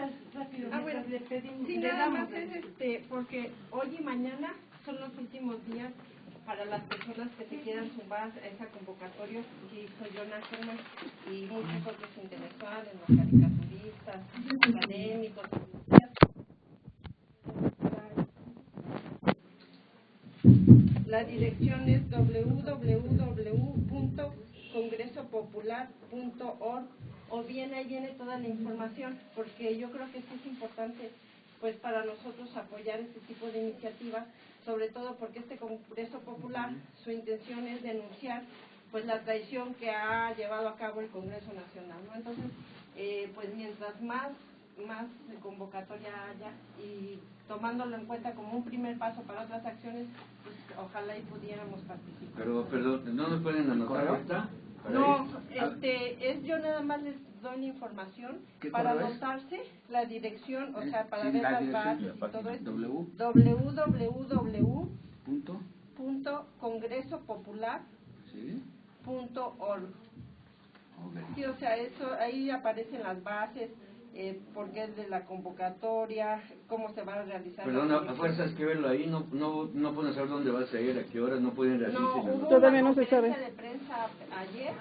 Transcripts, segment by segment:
preguntas rápido. Bueno, sí, nada más es porque hoy y mañana son los últimos días para las personas que se quieran sumar a esa convocatoria que hizo Jonathan y muchos otros intelectuales, los caricaturistas, académicos. La dirección es www.congresopopular.org, o bien ahí viene toda la información, porque yo creo que sí es importante pues para nosotros apoyar este tipo de iniciativas, sobre todo porque este Congreso Popular, su intención es denunciar pues la traición que ha llevado a cabo el Congreso Nacional, ¿no? Entonces, pues mientras más convocatoria haya y tomándolo en cuenta como un primer paso para otras acciones, pues ojalá y pudiéramos participar. Pero, perdón, ¿no nos pueden anotar ahorita? No, yo nada más les doy la información para anotarse la dirección, o sea, para ver las bases y todo esto. www.congresopopular.org. Sí, o sea, eso ahí aparecen las bases, por qué es de la convocatoria, cómo se va a realizar. Perdón, a fuerzas que verlo ahí, no pueden saber dónde va a ser, a qué hora, no pueden realizar. No, hubo todavía una conferencia de prensa ayer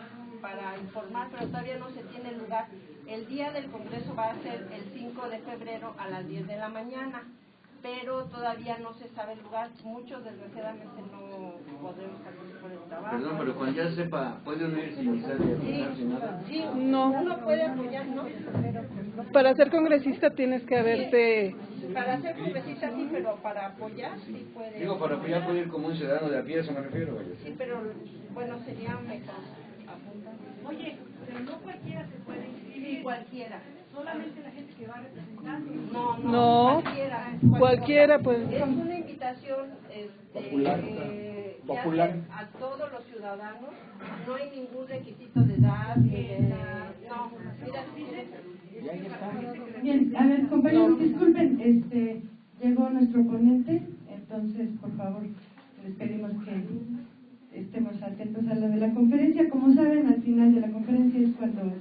para informar, pero todavía no se tiene lugar. El día del Congreso va a ser el 5 de febrero a las 10 de la mañana, pero todavía no se sabe el lugar. Muchos desgraciadamente no podremos participar por el trabajo. Perdón, pero cuando ya sepa, ¿puede uno ir sin avisar sin nada? Sí, no. Uno puede apoyar, ¿no? Pero para ser congresista tienes que haberte... Para ser congresista sí, pero para apoyar sí puede. Digo, para apoyar puede ir como un ciudadano de a pie, eso me refiero. Oye. Sí, pero bueno, sería mejor apuntar. Oye, pero no cualquiera se puede inscribir. Sí, cualquiera. Solamente la gente que va representando. No, cualquiera pues. Es una invitación popular. A todos los ciudadanos. No hay ningún requisito de edad. No, mira, bien, a ver, compañeros, disculpen, llegó nuestro ponente, entonces, por favor, les pedimos que estemos atentos a lo de la conferencia. Como saben, al final de la conferencia es cuando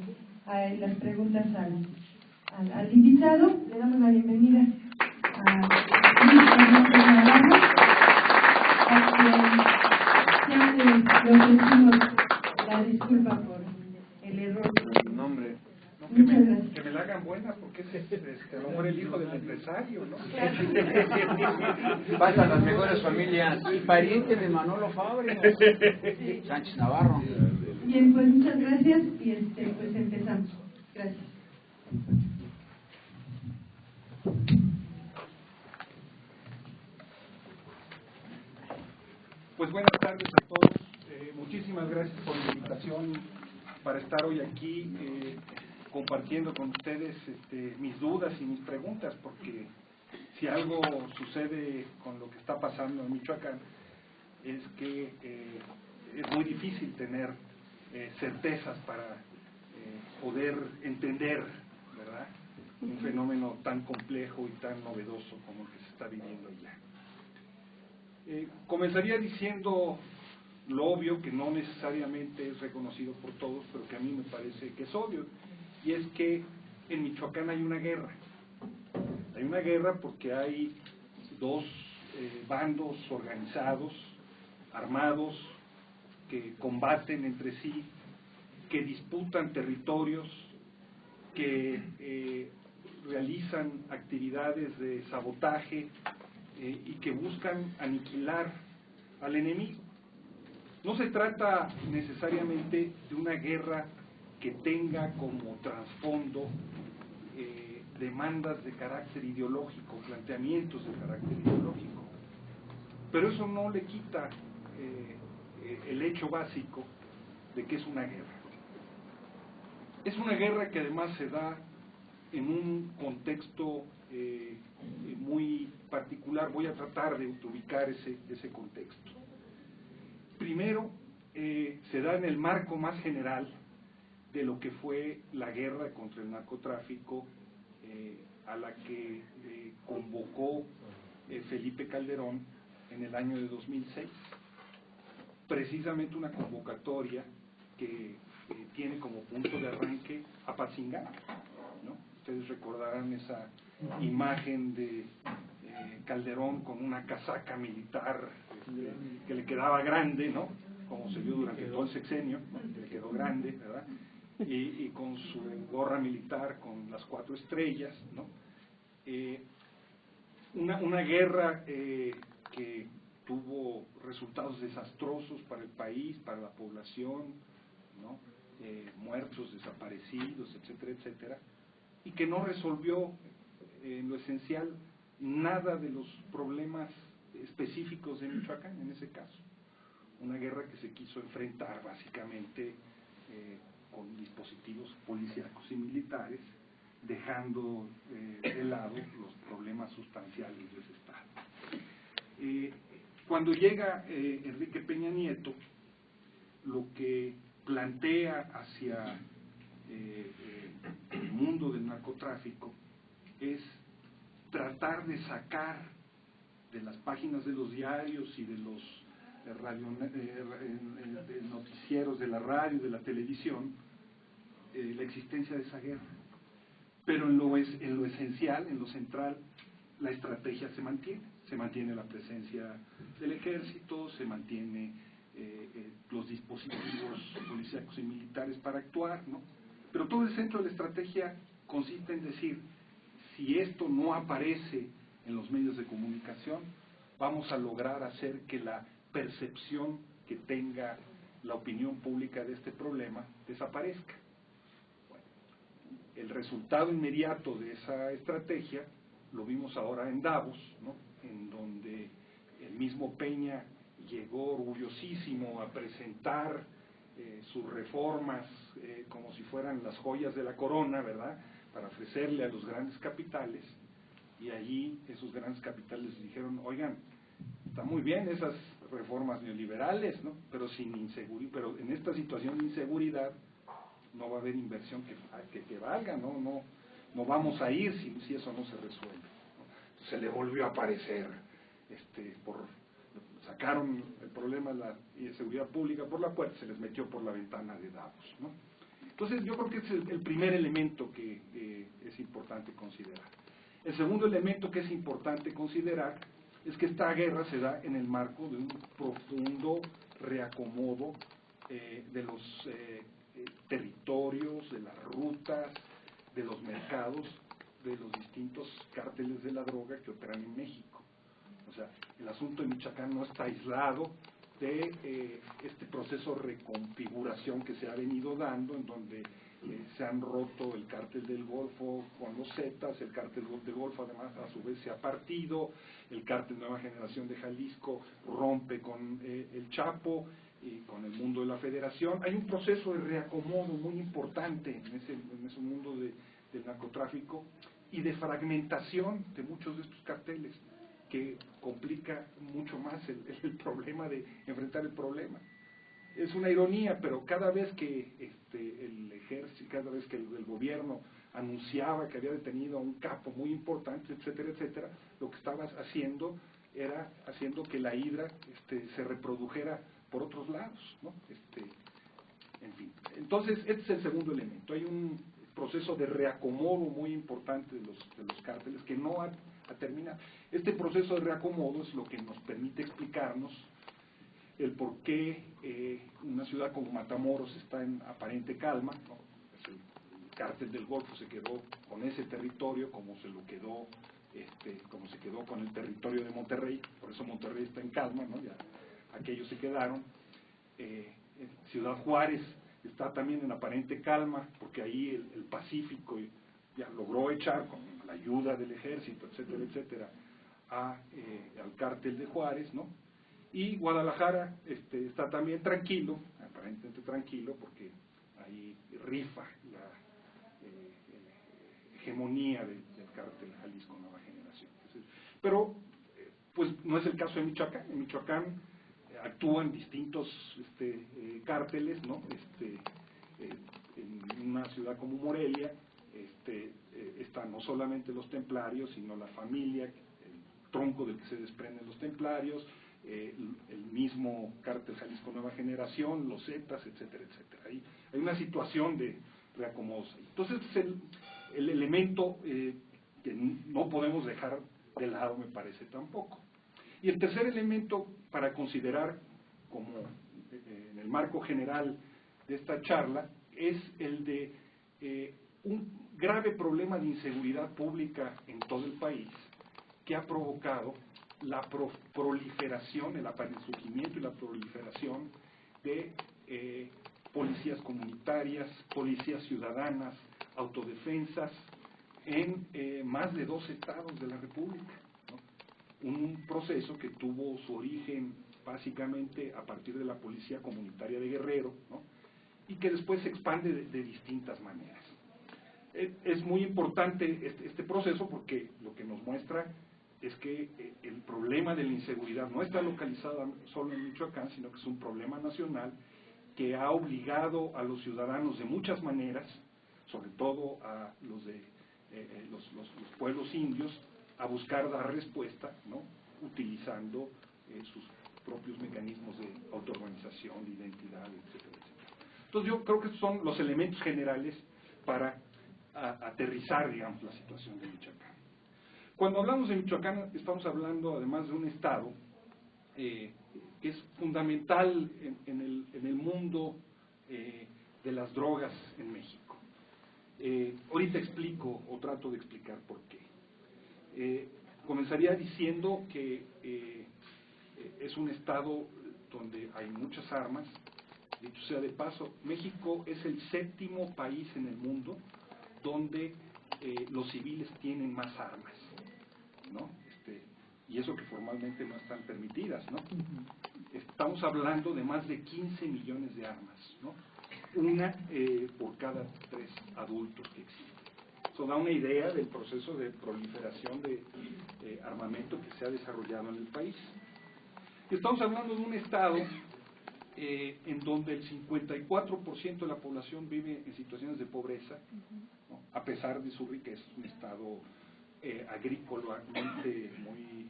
hay las preguntas al invitado. Le damos la bienvenida a Luis Fernando Navarro, a quien siempre le ofrecimos la disculpa por el error. Nombre. Muchas gracias. Que me la hagan buena, porque es a lo mejor el hijo del empresario, ¿no? Pasan las mejores familias. Y pariente de Manolo Fábregas, Sánchez Navarro. Bien, pues muchas gracias y pues empezamos. Gracias. Pues buenas tardes a todos. Muchísimas gracias por la invitación para estar hoy aquí compartiendo con ustedes mis dudas y mis preguntas, porque si algo sucede con lo que está pasando en Michoacán es que es muy difícil tener certezas para poder entender, ¿verdad?, un fenómeno tan complejo y tan novedoso como el que se está viviendo allá. Comenzaría diciendo lo obvio, que no necesariamente es reconocido por todos, pero que a mí me parece que es obvio, y es que en Michoacán hay una guerra. Hay una guerra porque hay dos bandos organizados, armados, que combaten entre sí, que disputan territorios, que realizan actividades de sabotaje y que buscan aniquilar al enemigo. No se trata necesariamente de una guerra que tenga como trasfondo demandas de carácter ideológico, planteamientos de carácter ideológico, pero eso no le quita el hecho básico de que es una guerra. Es una guerra que además se da en un contexto muy particular. Voy a tratar de ubicar ese contexto. Primero, se da en el marco más general de lo que fue la guerra contra el narcotráfico a la que convocó Felipe Calderón en el año de 2006. Precisamente una convocatoria que tiene como punto de arranque Apatzingán, ¿no? ustedes recordarán esa imagen de Calderón con una casaca militar que le quedaba grande, ¿no? Como se vio durante todo el sexenio, ¿no? Le quedó grande, ¿verdad? Y con su gorra militar con las 4 estrellas, ¿no? Una guerra que tuvo resultados desastrosos para el país, para la población, ¿no? Muertos, desaparecidos, etcétera, etcétera, y que no resolvió en lo esencial nada de los problemas específicos de Michoacán en ese caso. Una guerra que se quiso enfrentar básicamente con dispositivos policíacos y militares, dejando de lado los problemas sustanciales de ese Estado. Cuando llega Enrique Peña Nieto, lo que plantea hacia el mundo del narcotráfico es tratar de sacar de las páginas de los diarios y de los noticieros de la radio, de la televisión, la existencia de esa guerra. Pero en lo esencial, en lo central, la estrategia se mantiene la presencia del ejército, se mantiene los dispositivos policíacos y militares para actuar, ¿no? Pero todo el centro de la estrategia consiste en decir, si esto no aparece en los medios de comunicación, vamos a lograr hacer que la percepción que tenga la opinión pública de este problema desaparezca. Bueno, el resultado inmediato de esa estrategia lo vimos ahora en Davos, ¿no? En donde el mismo Peña llegó orgullosísimo a presentar sus reformas como si fueran las joyas de la corona, ¿verdad?, para ofrecerle a los grandes capitales, y allí esos grandes capitales dijeron, oigan, está muy bien esas reformas neoliberales, ¿no?, pero pero en esta situación de inseguridad no va a haber inversión que valga, no vamos a ir si eso no se resuelve, ¿no? Se le volvió a aparecer, sacaron el problema de la seguridad pública por la puerta, se les metió por la ventana de Davos, ¿no? Entonces yo creo que es el primer elemento que es importante considerar. El segundo elemento que es importante considerar es que esta guerra se da en el marco de un profundo reacomodo de los territorios, de las rutas, de los mercados, de los distintos cárteles de la droga que operan en México. O sea, el asunto de Michoacán no está aislado de este proceso de reconfiguración que se ha venido dando, en donde se han roto el cártel del Golfo con los Zetas, el cártel del Golfo además a su vez se ha partido, el cártel Nueva Generación de Jalisco rompe con el Chapo y con el mundo de la Federación. Hay un proceso de reacomodo muy importante en ese mundo del narcotráfico y de fragmentación de muchos de estos carteles, que complica mucho más el problema de enfrentar el problema. Es una ironía, pero cada vez que el ejército, cada vez que el gobierno anunciaba que había detenido a un capo muy importante, etcétera, etcétera, lo que estaba haciendo era haciendo que la hidra se reprodujera por otros lados, ¿no? En fin. Entonces, este es el segundo elemento. Hay un proceso de reacomodo muy importante de los cárteles que no ha terminado. Este proceso de reacomodo es lo que nos permite explicarnos el por qué una ciudad como Matamoros está en aparente calma, ¿no? Pues el cártel del Golfo se quedó con ese territorio como se quedó con el territorio de Monterrey, por eso Monterrey está en calma, ¿no? Ya aquellos se quedaron. Ciudad Juárez está también en aparente calma, porque ahí el Pacífico ya logró echar, con la ayuda del ejército, etcétera, etcétera, al cártel de Juárez, ¿no? Y Guadalajara está también tranquilo, aparentemente tranquilo, porque ahí rifa la hegemonía del cártel Jalisco Nueva Generación. Entonces, pero, pues no es el caso de Michoacán. En Michoacán actúan distintos cárteles, ¿no? En una ciudad como Morelia están no solamente los templarios, sino la familia, el tronco del que se desprenden los templarios, el mismo cártel Jalisco Nueva Generación, los Zetas, etcétera, etcétera. Hay una situación de reacomodo. Entonces, el elemento que no podemos dejar de lado, me parece, tampoco. Y el tercer elemento para considerar como en el marco general de esta charla es el de un grave problema de inseguridad pública en todo el país que ha provocado la proliferación, el surgimiento y la proliferación de policías comunitarias, policías ciudadanas, autodefensas en más de 2 estados de la República, ¿no? Un proceso que tuvo su origen básicamente a partir de la policía comunitaria de Guerrero, ¿no? Y que después se expande de distintas maneras. Es muy importante este proceso porque lo que nos muestra es que el problema de la inseguridad no está localizado solo en Michoacán, sino que es un problema nacional que ha obligado a los ciudadanos de muchas maneras, sobre todo a los de los pueblos indios, a buscar dar respuesta, ¿no? Utilizando sus propios mecanismos de autoorganización, de identidad, etcétera, etcétera. Entonces yo creo que estos son los elementos generales para aterrizar, digamos, la situación de Michoacán. Cuando hablamos de Michoacán, estamos hablando además de un estado que es fundamental en el mundo de las drogas en México. Ahorita explico o trato de explicar por qué. Comenzaría diciendo que es un estado donde hay muchas armas. Dicho sea de paso, México es el 7º país en el mundo donde los civiles tienen más armas, ¿no? Y eso que formalmente no están permitidas, ¿no? Estamos hablando de más de 15 millones de armas, ¿no? Una por cada 3 adultos que existen. Eso da una idea del proceso de proliferación de armamento que se ha desarrollado en el país. Estamos hablando de un estado en donde el 54% de la población vive en situaciones de pobreza, ¿no? A pesar de su riqueza. Es un estado agrícolamente muy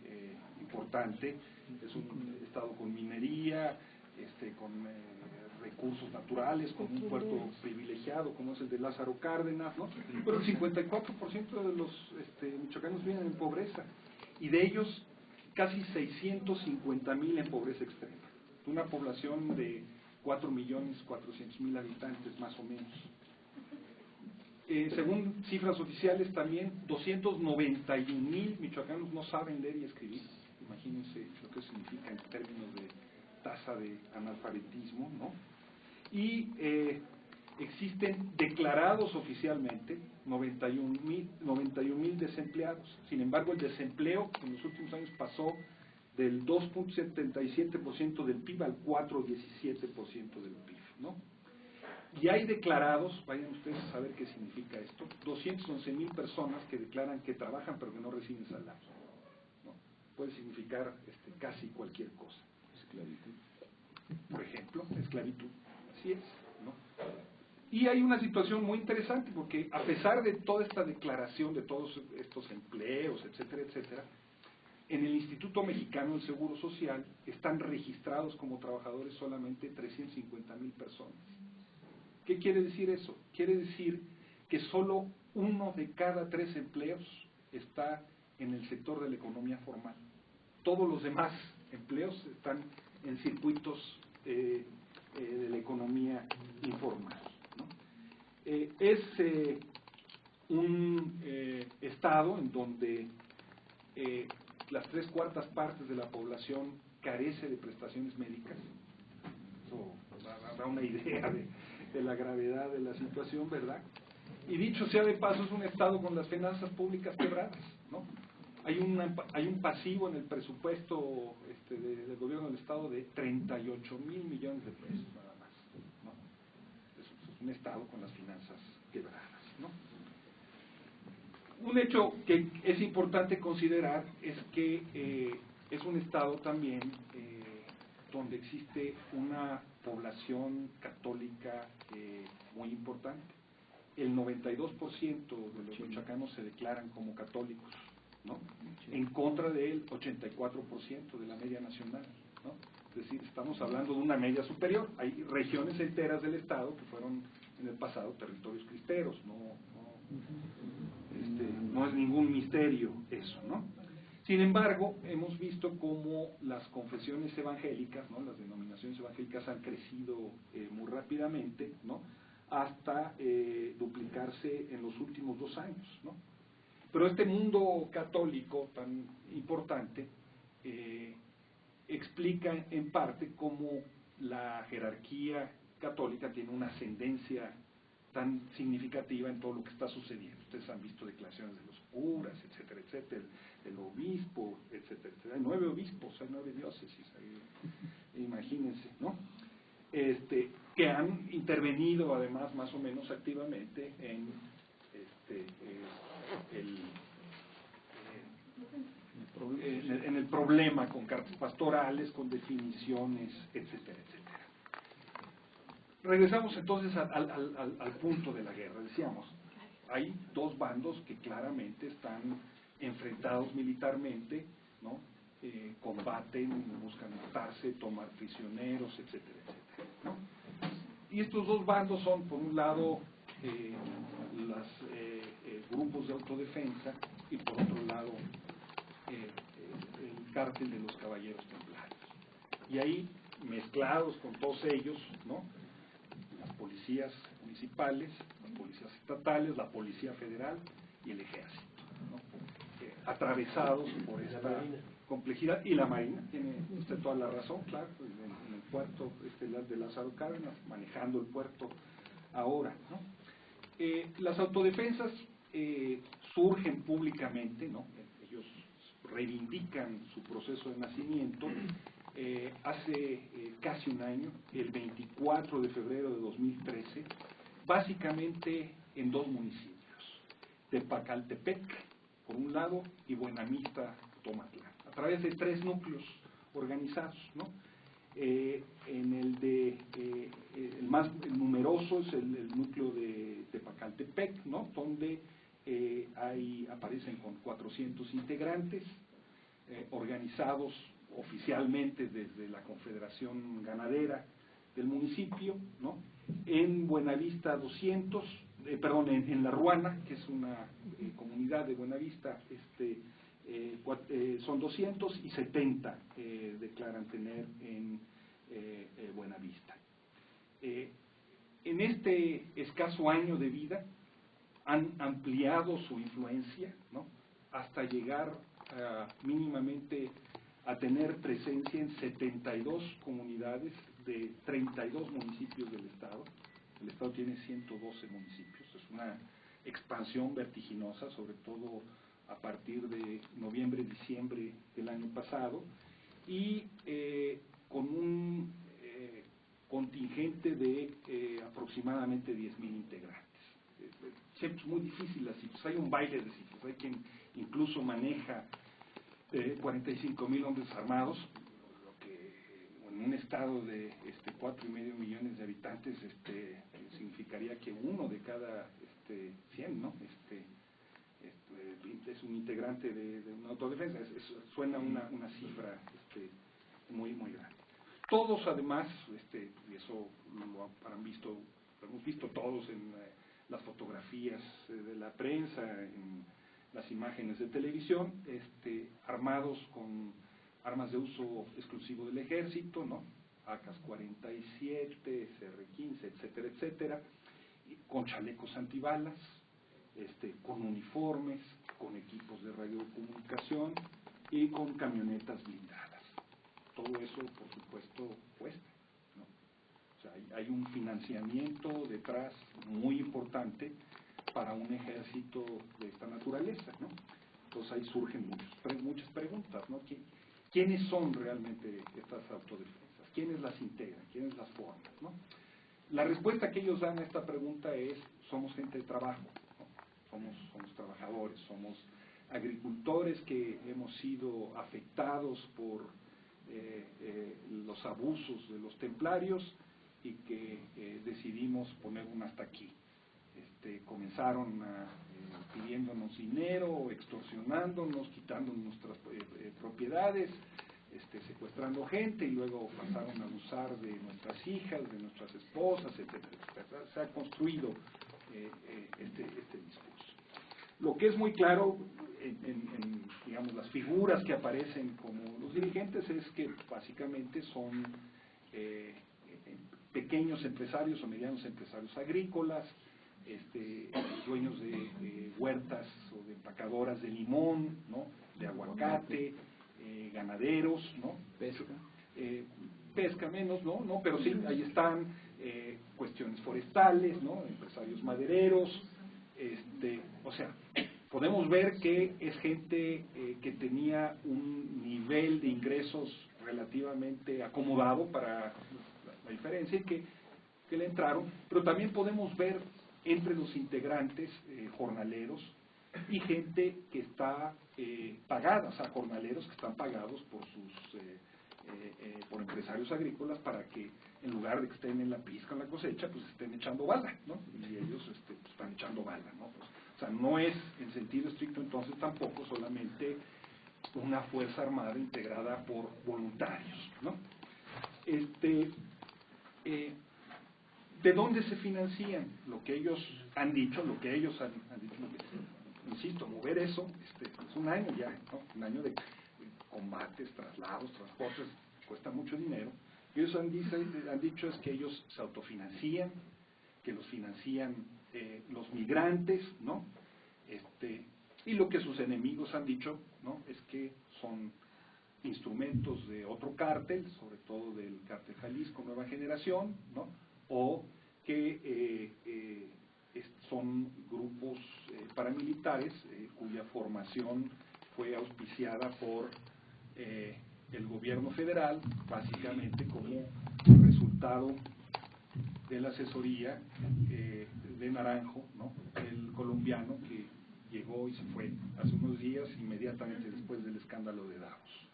importante, es un estado con minería, con recursos naturales, con un puerto privilegiado como es el de Lázaro Cárdenas, ¿no? Pero el 54% de los michoacanos viven en pobreza, y de ellos casi 650,000 en pobreza extrema. Una población de 4.400.000 habitantes más o menos. Según cifras oficiales también, 291,000 michoacanos no saben leer y escribir. Imagínense lo que significa en términos de tasa de analfabetismo, ¿no? Y existen declarados oficialmente 91,000 desempleados. Sin embargo, el desempleo en los últimos años pasó del 2.77% del PIB al 4.17% del PIB, ¿no? Y hay declarados, vayan ustedes a saber qué significa esto, 211,000 personas que declaran que trabajan pero que no reciben salario, ¿no? Puede significar casi cualquier cosa. Esclavitud. Por ejemplo, esclavitud. Así es, ¿no? Y hay una situación muy interesante porque a pesar de toda esta declaración de todos estos empleos, etcétera, etcétera, en el Instituto Mexicano del Seguro Social están registrados como trabajadores solamente 350,000 personas. ¿Qué quiere decir eso? Quiere decir que solo 1 de cada 3 empleos está en el sector de la economía formal. Todos los demás empleos están en circuitos de la economía informal, ¿no? Es un estado en donde las 3/4 partes de la población carece de prestaciones médicas. Eso da una idea de la gravedad de la situación, ¿verdad? Y dicho sea de paso, es un estado con las finanzas públicas quebradas, ¿no? Hay un pasivo en el presupuesto del gobierno del estado de 38,000 millones de pesos nada más, ¿no? Es un estado con las finanzas quebradas, ¿no? Un hecho que es importante considerar es que es un estado también donde existe una población católica muy importante. El 92% de los michoacanos se declaran como católicos, ¿no? En contra del 84% de la media nacional, ¿no? Es decir, estamos hablando de una media superior. Hay regiones enteras del estado que fueron en el pasado territorios cristeros, no es ningún misterio eso, ¿no? Sin embargo, hemos visto cómo las confesiones evangélicas, ¿no?, las denominaciones evangélicas han crecido muy rápidamente, ¿no?, hasta duplicarse en los últimos 2 años, ¿no? Pero este mundo católico tan importante explica en parte cómo la jerarquía católica tiene una ascendencia tan significativa en todo lo que está sucediendo. Ustedes han visto declaraciones de los curas, etcétera, etcétera, del obispo, etcétera, etcétera. Hay 9 obispos, hay 9 diócesis, imagínense, ¿no? Que han intervenido además más o menos activamente en en el problema, con cartas pastorales, con definiciones, etcétera, etcétera. Regresamos entonces al punto de la guerra. Decíamos, hay 2 bandos que claramente están enfrentados militarmente, ¿no? Combaten, buscan matarse, tomar prisioneros, etcétera, etcétera, ¿no? Y estos 2 bandos son, por un lado, los grupos de autodefensa, y por otro lado el cártel de los caballeros templarios. Y ahí, mezclados con todos ellos, ¿no?, las policías municipales, las policías estatales, la policía federal y el ejército, ¿no?, atravesados por esta complejidad. Y la marina, tiene usted toda la razón, claro, en el puerto de Lázaro Cárdenas, manejando el puerto ahora, ¿no? Las autodefensas surgen públicamente, ¿no? Ellos reivindican su proceso de nacimiento hace casi un año, el 24 de febrero de 2013, básicamente en 2 municipios, Tepacaltepec, por un lado, y Buenavista, Tomatlán, a través de 3 núcleos organizados, ¿no? En el más numeroso es el núcleo de Tepacaltepec, ¿no?, donde aparecen con 400 integrantes, organizados oficialmente desde la Confederación Ganadera del municipio, ¿no? En Buenavista 200, en La Ruana, que es una comunidad de Buenavista, son 270 declaran tener en Buenavista. En este escaso año de vida han ampliado su influencia, ¿no?, hasta llegar mínimamente a tener presencia en 72 comunidades de 32 municipios del Estado. El Estado tiene 112 municipios, es una expansión vertiginosa, sobre todo a partir de noviembre, diciembre del año pasado, y con un contingente de aproximadamente 10.000 integrantes. Siempre es muy difícil las cifras, hay un baile de cifras, hay quien incluso maneja 45.000 hombres armados, lo que en un estado de 4,5 millones de habitantes significaría que 1 de cada 100, ¿no?, es un integrante de una autodefensa. Suena una cifra muy, muy grande. Todos además, y eso lo hemos visto todos en las fotografías de la prensa, en las imágenes de televisión, armados con armas de uso exclusivo del ejército, ¿no?, AK-47, CR-15, etcétera, etcétera, con chalecos antibalas, con uniformes, con equipos de radiocomunicación y con camionetas blindadas. Todo eso, por supuesto, cuesta, ¿no? O sea, hay un financiamiento detrás muy importante para un ejército de esta naturaleza, ¿no? Entonces ahí surgen muchas preguntas, ¿no? ¿Quiénes son realmente estas autodefensas? ¿Quiénes las integran? ¿Quiénes las forman? ¿No? La respuesta que ellos dan a esta pregunta es: somos gente de trabajo, ¿no? Somos trabajadores, somos agricultores que hemos sido afectados por los abusos de los templarios y que decidimos poner un hasta aquí. Comenzaron pidiéndonos dinero, extorsionándonos, quitándonos nuestras propiedades, secuestrando gente, y luego pasaron a abusar de nuestras hijas, de nuestras esposas, etcétera, etcétera. Se ha construido este discurso. Lo que es muy claro digamos, las figuras que aparecen como los dirigentes es que básicamente son pequeños empresarios o medianos empresarios agrícolas, dueños de huertas o de empacadoras de limón, ¿no? De aguacate, ganaderos, ¿no? Pesca menos, ¿no? Pero sí, ahí están cuestiones forestales, ¿no? Empresarios madereros, o sea, podemos ver que es gente que tenía un nivel de ingresos relativamente acomodado para la diferencia y que le entraron, pero también podemos ver entre los integrantes jornaleros y gente que está pagada, o sea, jornaleros que están pagados por sus por empresarios agrícolas para que en lugar de que estén en la pizca, en la cosecha, pues estén echando bala, ¿no? Y ellos están echando bala, ¿no? Pues, o sea, no es en sentido estricto entonces tampoco solamente una fuerza armada integrada por voluntarios, ¿no? ¿De dónde se financian? Lo que ellos han dicho, lo que ellos han dicho, insisto, mover eso, es un año ya, ¿no? Un año de combates, traslados, transportes, cuesta mucho dinero. Y ellos han dicho es que ellos se autofinancian, que los financian los migrantes, ¿no? Y lo que sus enemigos han dicho, ¿no? Es que son instrumentos de otro cártel, sobre todo del cártel Jalisco Nueva Generación, ¿no? O que son grupos paramilitares cuya formación fue auspiciada por el gobierno federal, básicamente como resultado de la asesoría de Naranjo, ¿no? El colombiano que llegó y se fue hace unos días, inmediatamente después del escándalo de Davos,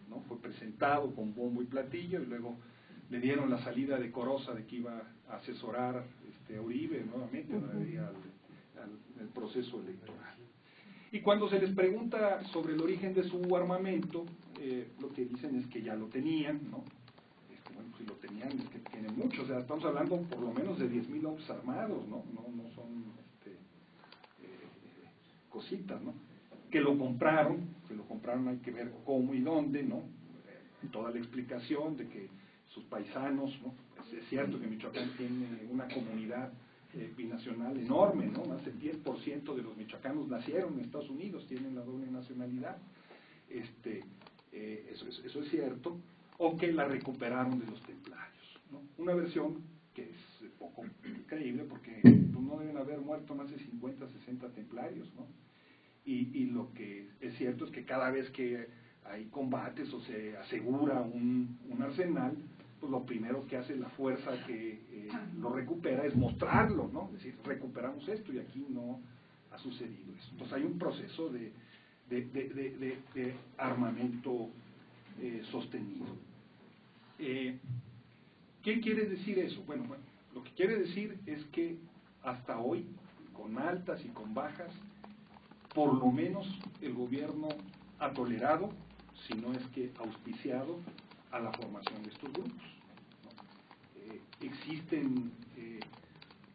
¿no? Fue presentado con bombo y platillo y luego le dieron la salida decorosa de que iba a asesorar a Uribe nuevamente al proceso electoral. Y cuando se les pregunta sobre el origen de su armamento, lo que dicen es que ya lo tenían, ¿no? Bueno, si lo tenían es que tienen mucho, o sea, estamos hablando por lo menos de 10,000 hombres armados, ¿no? No son cositas, ¿no? Que lo compraron hay que ver cómo y dónde, ¿no? Toda la explicación de que sus paisanos, ¿no? Es cierto que Michoacán tiene una comunidad binacional enorme, ¿no? Más del 10% de los michoacanos nacieron en Estados Unidos, tienen la doble nacionalidad. Eso es cierto, o que la recuperaron de los templarios, ¿no? Una versión que es poco creíble porque pues, no deben haber muerto más de 50, 60 templarios, ¿no? Y lo que es cierto es que cada vez que hay combates o se asegura un arsenal, pues lo primero que hace la fuerza que lo recupera es mostrarlo, ¿no? Es decir, recuperamos esto y aquí no ha sucedido eso. Entonces hay un proceso de armamento sostenido. ¿Qué quiere decir eso? Bueno, lo que quiere decir es que hasta hoy, con altas y con bajas, por lo menos el gobierno ha tolerado, si no es que auspiciado, a la formación de estos grupos, ¿no? Existen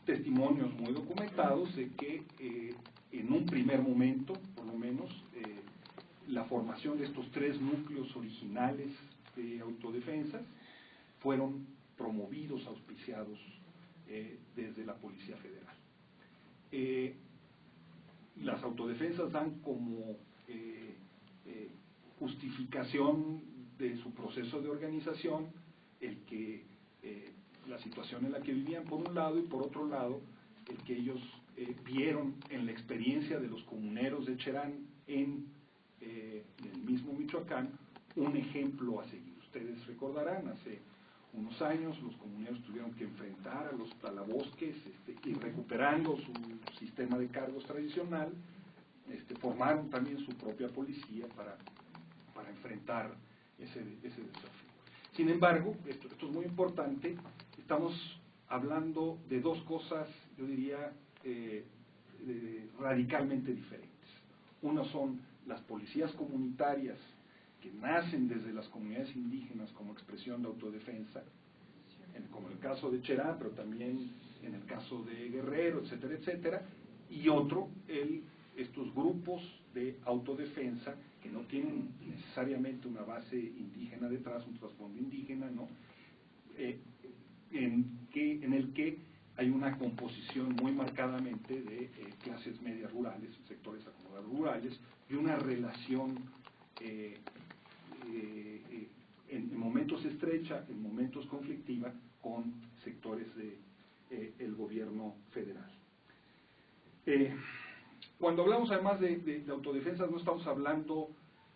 testimonios muy documentados de que en un primer momento, por lo menos, la formación de estos 3 núcleos originales de autodefensas fueron promovidos, auspiciados desde la Policía Federal. Las autodefensas dan como justificación de su proceso de organización el que la situación en la que vivían por un lado y por otro lado el que ellos vieron en la experiencia de los comuneros de Cherán en el mismo Michoacán un ejemplo a seguir. Ustedes recordarán, hace unos años los comuneros tuvieron que enfrentar a los talabosques y recuperando su sistema de cargos tradicional, formaron también su propia policía para enfrentar ese desafío. Sin embargo, esto es muy importante, estamos hablando de 2 cosas, yo diría, radicalmente diferentes. Una son las policías comunitarias que nacen desde las comunidades indígenas como expresión de autodefensa, como en el caso de Cherán, pero también en el caso de Guerrero, etcétera, etcétera, y otro, el estos grupos de autodefensa que no tienen necesariamente una base indígena detrás, un trasfondo indígena, ¿no? En el que hay una composición muy marcadamente de clases medias rurales, sectores acomodados rurales, y una relación en momentos estrecha, en momentos conflictiva, con sectores del gobierno federal. Cuando hablamos además de autodefensa, no estamos hablando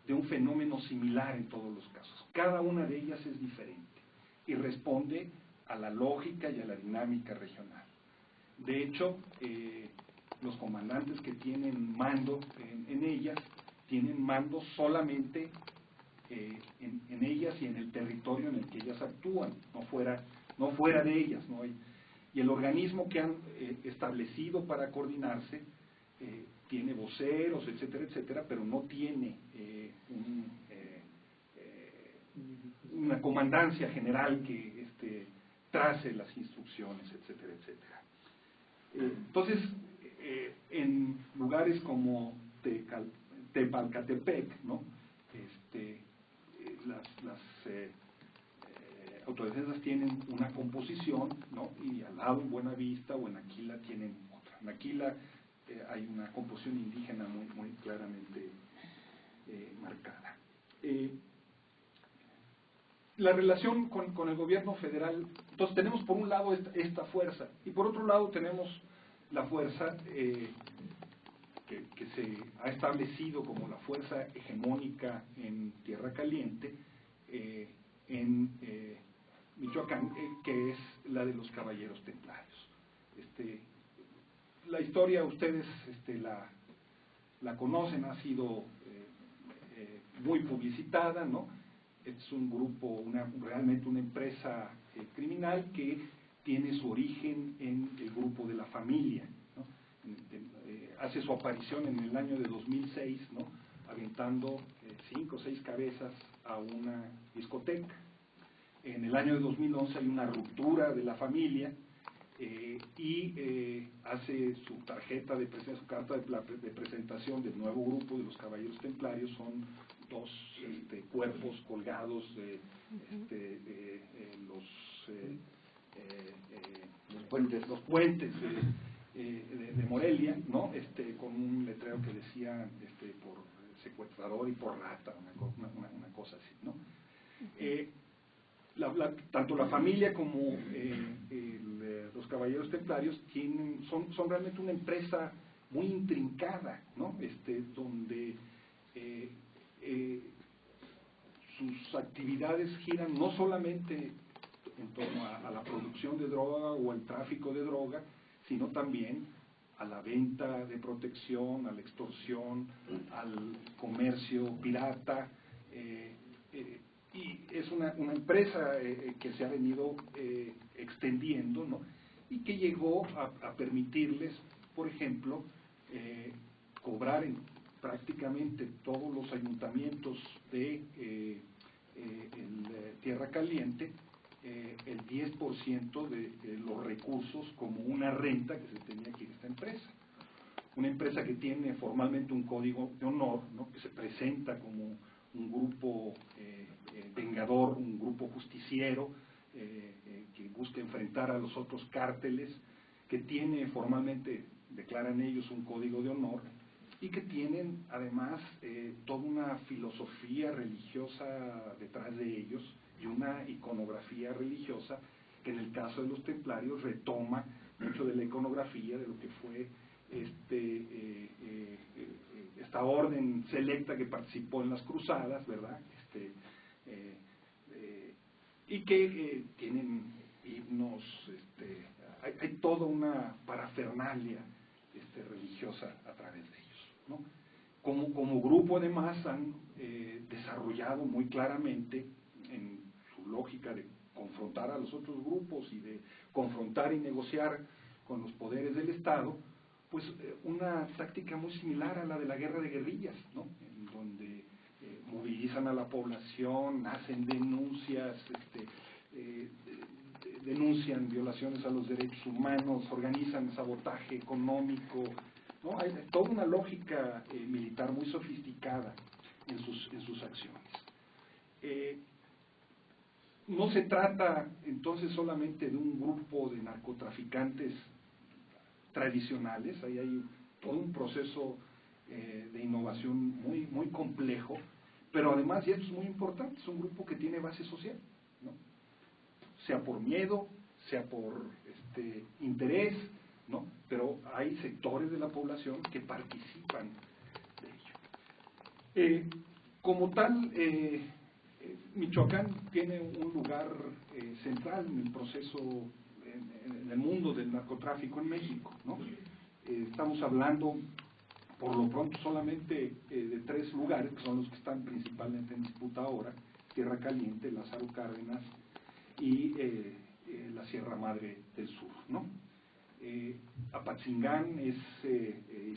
de un fenómeno similar en todos los casos. Cada una de ellas es diferente y responde a la lógica y a la dinámica regional. De hecho, los comandantes que tienen mando en ellas, tienen mando solamente en ellas y en el territorio en el que ellas actúan, no fuera de ellas, ¿no? Y el organismo que han establecido para coordinarse tiene voceros, etcétera, etcétera, pero no tiene una comandancia general que trace las instrucciones, etcétera, etcétera. Entonces, en lugares como Tepalcatepec, ¿no? Las autodefensas tienen una composición, ¿no? Y al lado en Buenavista o en Aquila tienen otra. En Aquila hay una composición indígena muy claramente marcada. La relación con el gobierno federal, entonces tenemos por un lado esta fuerza, y por otro lado tenemos la fuerza que se ha establecido como la fuerza hegemónica en Tierra Caliente, en Michoacán, que es la de los caballeros templarios. La historia ustedes la conocen, ha sido muy publicitada, ¿no? Es un grupo, realmente una empresa criminal que tiene su origen en el grupo de la familia, ¿no? Hace su aparición en el año de 2006, ¿no? Aventando 5 o 6 cabezas a una discoteca. En el año de 2011 hay una ruptura de la familia y hace su tarjeta de presentación, su carta de presentación del nuevo grupo de los Caballeros Templarios. Son 2 cuerpos colgados de los puentes de Morelia, ¿no? Con un letrero que decía por secuestrador y por rata, una cosa así, ¿no? Tanto la familia como los Caballeros Templarios son realmente una empresa muy intrincada, ¿no? Donde sus actividades giran no solamente en torno a la producción de droga o el tráfico de droga, sino también a la venta de protección, a la extorsión, al comercio pirata, y es una empresa que se ha venido extendiendo, ¿no? Y que llegó a permitirles, por ejemplo, cobrar en prácticamente todos los ayuntamientos de Tierra Caliente el 10% de los recursos como una renta que se tenía que ir a esta empresa. Una empresa que tiene formalmente un código de honor, ¿no? Que se presenta como un grupo vengador, un grupo justiciero, que busca enfrentar a los otros cárteles, que tiene formalmente, declaran ellos, un código de honor, y que tienen además toda una filosofía religiosa detrás de ellos y una iconografía religiosa que en el caso de los templarios retoma mucho de la iconografía de lo que fue esta orden selecta que participó en las cruzadas, ¿verdad? Y que tienen himnos, hay toda una parafernalia religiosa a través de ellos, ¿no? Como grupo además han desarrollado muy claramente en su lógica de confrontar a los otros grupos y de confrontar y negociar con los poderes del Estado, pues una táctica muy similar a la de la guerra de guerrillas, ¿no? En donde movilizan a la población, hacen denuncias, denuncian violaciones a los derechos humanos, organizan sabotaje económico, ¿no? Hay toda una lógica militar muy sofisticada en sus acciones. No se trata entonces solamente de un grupo de narcotraficantes tradicionales, ahí hay todo un proceso de innovación muy complejo, pero además, y esto es muy importante, es un grupo que tiene base social, ¿no? Sea por miedo, sea por interés, ¿no? Pero hay sectores de la población que participan de ello. Como tal, Michoacán tiene un lugar central en el proceso, en el mundo del narcotráfico en México, ¿no? Estamos hablando, por lo pronto, solamente de 3 lugares, que son los que están principalmente en disputa ahora: Tierra Caliente, Lázaro Cárdenas y la Sierra Madre del Sur, ¿no? Apatzingán y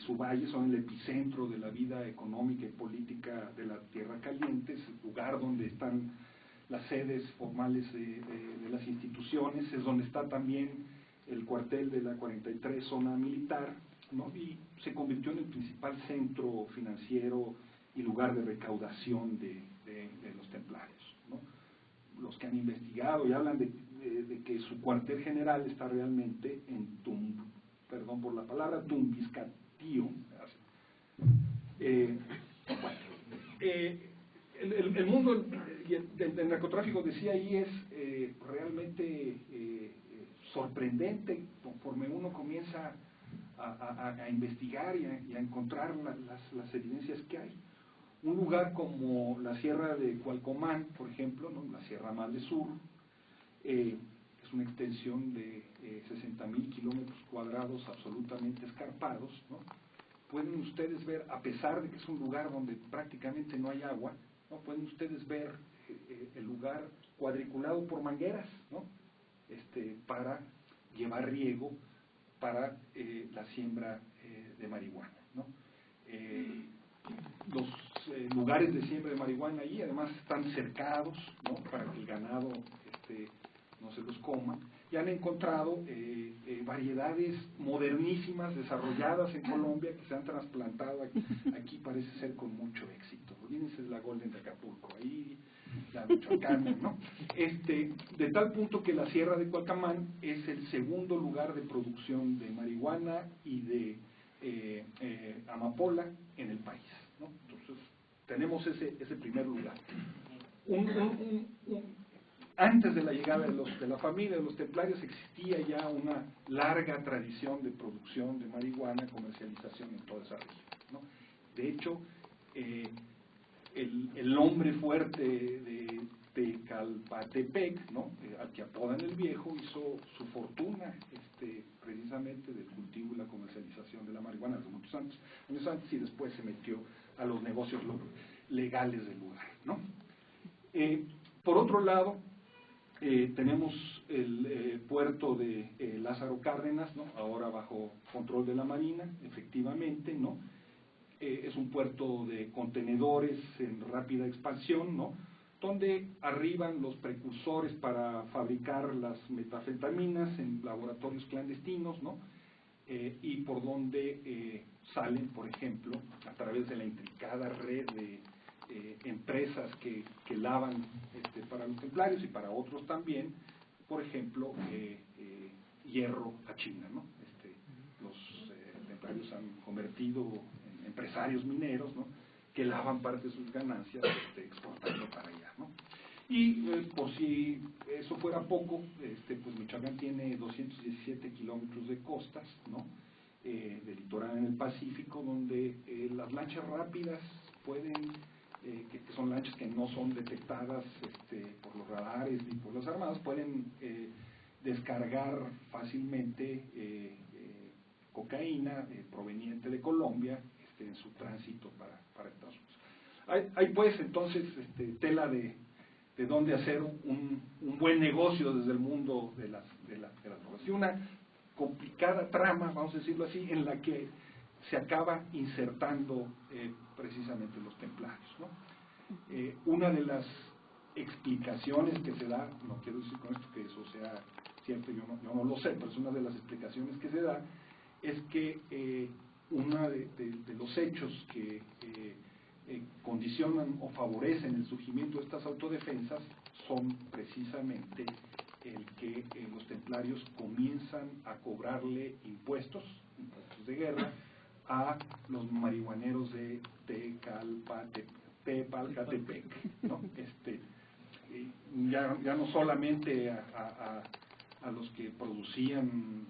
su valle son el epicentro de la vida económica y política de la Tierra Caliente, es el lugar donde están las sedes formales de las instituciones, es donde está también el cuartel de la 43 zona militar, ¿no? Y se convirtió en el principal centro financiero y lugar de recaudación de los templarios, ¿no? Los que han investigado y hablan de que su cuartel general está realmente en perdón por la palabra, Tumbiscatío. El mundo del narcotráfico, decía ahí, es realmente sorprendente conforme uno comienza a investigar y a encontrar las evidencias que hay. Un lugar como la Sierra de Cualcomán, por ejemplo, ¿no? La Sierra Madre Sur, es una extensión de 60.000 kilómetros cuadrados absolutamente escarpados, ¿no? Pueden ustedes ver, a pesar de que es un lugar donde prácticamente no hay agua, ¿no? Pueden ustedes ver el lugar cuadriculado por mangueras, ¿no? Para llevar riego para la siembra de marihuana, ¿no? Los lugares de siembra de marihuana allí además están cercados, ¿no? Para que el ganado no se los coma, y han encontrado variedades modernísimas desarrolladas en Colombia que se han trasplantado aquí parece ser con mucho éxito. Olvídense de la Golden de Acapulco, ahí la michoacana, ¿no? De tal punto que la Sierra de Cualcomán es el segundo lugar de producción de marihuana y de amapola en el país, ¿no? Entonces tenemos ese primer lugar. Antes de la llegada de la familia de los templarios existía ya una larga tradición de producción de marihuana, comercialización en toda esa región, ¿no? De hecho, el hombre fuerte de Tecalpatepec, ¿no? Al que apodan el Viejo, hizo su fortuna precisamente del cultivo y la comercialización de la marihuana hace muchos años antes, y después se metió a los negocios legales del lugar, ¿no? Por otro lado, tenemos el puerto de Lázaro Cárdenas, ¿no? Ahora bajo control de la Marina, efectivamente, ¿no? Es un puerto de contenedores en rápida expansión, ¿no? Donde arriban los precursores para fabricar las metanfetaminas en laboratorios clandestinos, ¿no? Y por donde salen, por ejemplo, a través de la intricada red de empresas que lavan para los templarios y para otros también, por ejemplo, hierro a China, ¿no? Los templarios han convertido en empresarios mineros, ¿no? Que lavan parte de sus ganancias exportando para allá, ¿no? Y por si eso fuera poco, pues Michoacán tiene 217 kilómetros de costas, ¿no? De litoral en el Pacífico, donde las lanchas rápidas pueden, que son lanchas que no son detectadas por los radares ni por las armadas, pueden descargar fácilmente cocaína proveniente de Colombia en su tránsito para Estados Unidos. Hay pues entonces tela de dónde hacer un buen negocio desde el mundo de las drogas. Y una complicada trama, vamos a decirlo así, en la que se acaba insertando precisamente los templarios, ¿no? Una de las explicaciones que se da, no quiero decir con esto que eso sea cierto, yo no lo sé, pero es una de las explicaciones que se da, es que uno de los hechos que condicionan o favorecen el surgimiento de estas autodefensas son precisamente el que los templarios comienzan a cobrarle impuestos de guerra a los marihuaneros de Tepalcatepec, ¿no? Ya no solamente a los que producían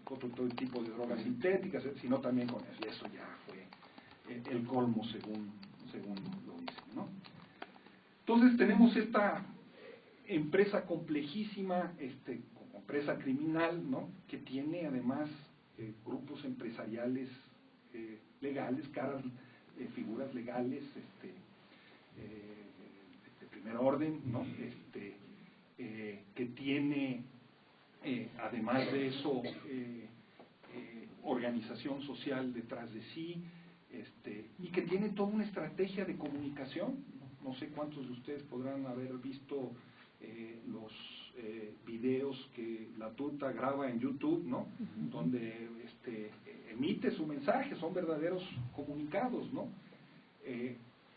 todo tipo de drogas sintéticas, sino también con eso, y eso ya fue el colmo según lo dicen, ¿no? Entonces tenemos esta empresa complejísima, como empresa criminal, ¿no? Que tiene además grupos empresariales legales, figuras legales de primer orden, ¿no? Que tiene además de eso organización social detrás de sí, y que tiene toda una estrategia de comunicación. No sé cuántos de ustedes podrán haber visto los videos que la tuta graba en YouTube, ¿no? Donde emite su mensaje, son verdaderos comunicados, ¿no?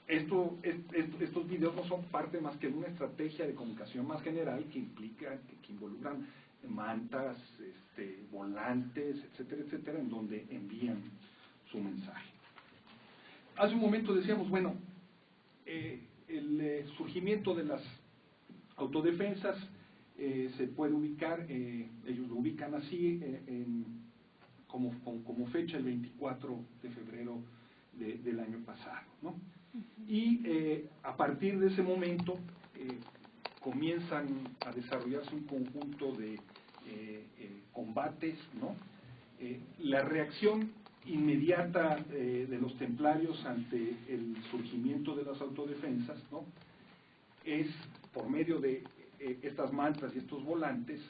Estos videos no son parte más que de una estrategia de comunicación más general que implica, que involucran mantas, volantes, etcétera, etcétera, en donde envían su mensaje. Hace un momento decíamos, bueno, el surgimiento de las autodefensas se puede ubicar, ellos lo ubican así, como fecha el 24 de febrero del año pasado, ¿no? Y a partir de ese momento comienzan a desarrollarse un conjunto de combates, ¿no? La reacción inmediata de los templarios ante el surgimiento de las autodefensas, ¿no? Es por medio de estas mantas y estos volantes,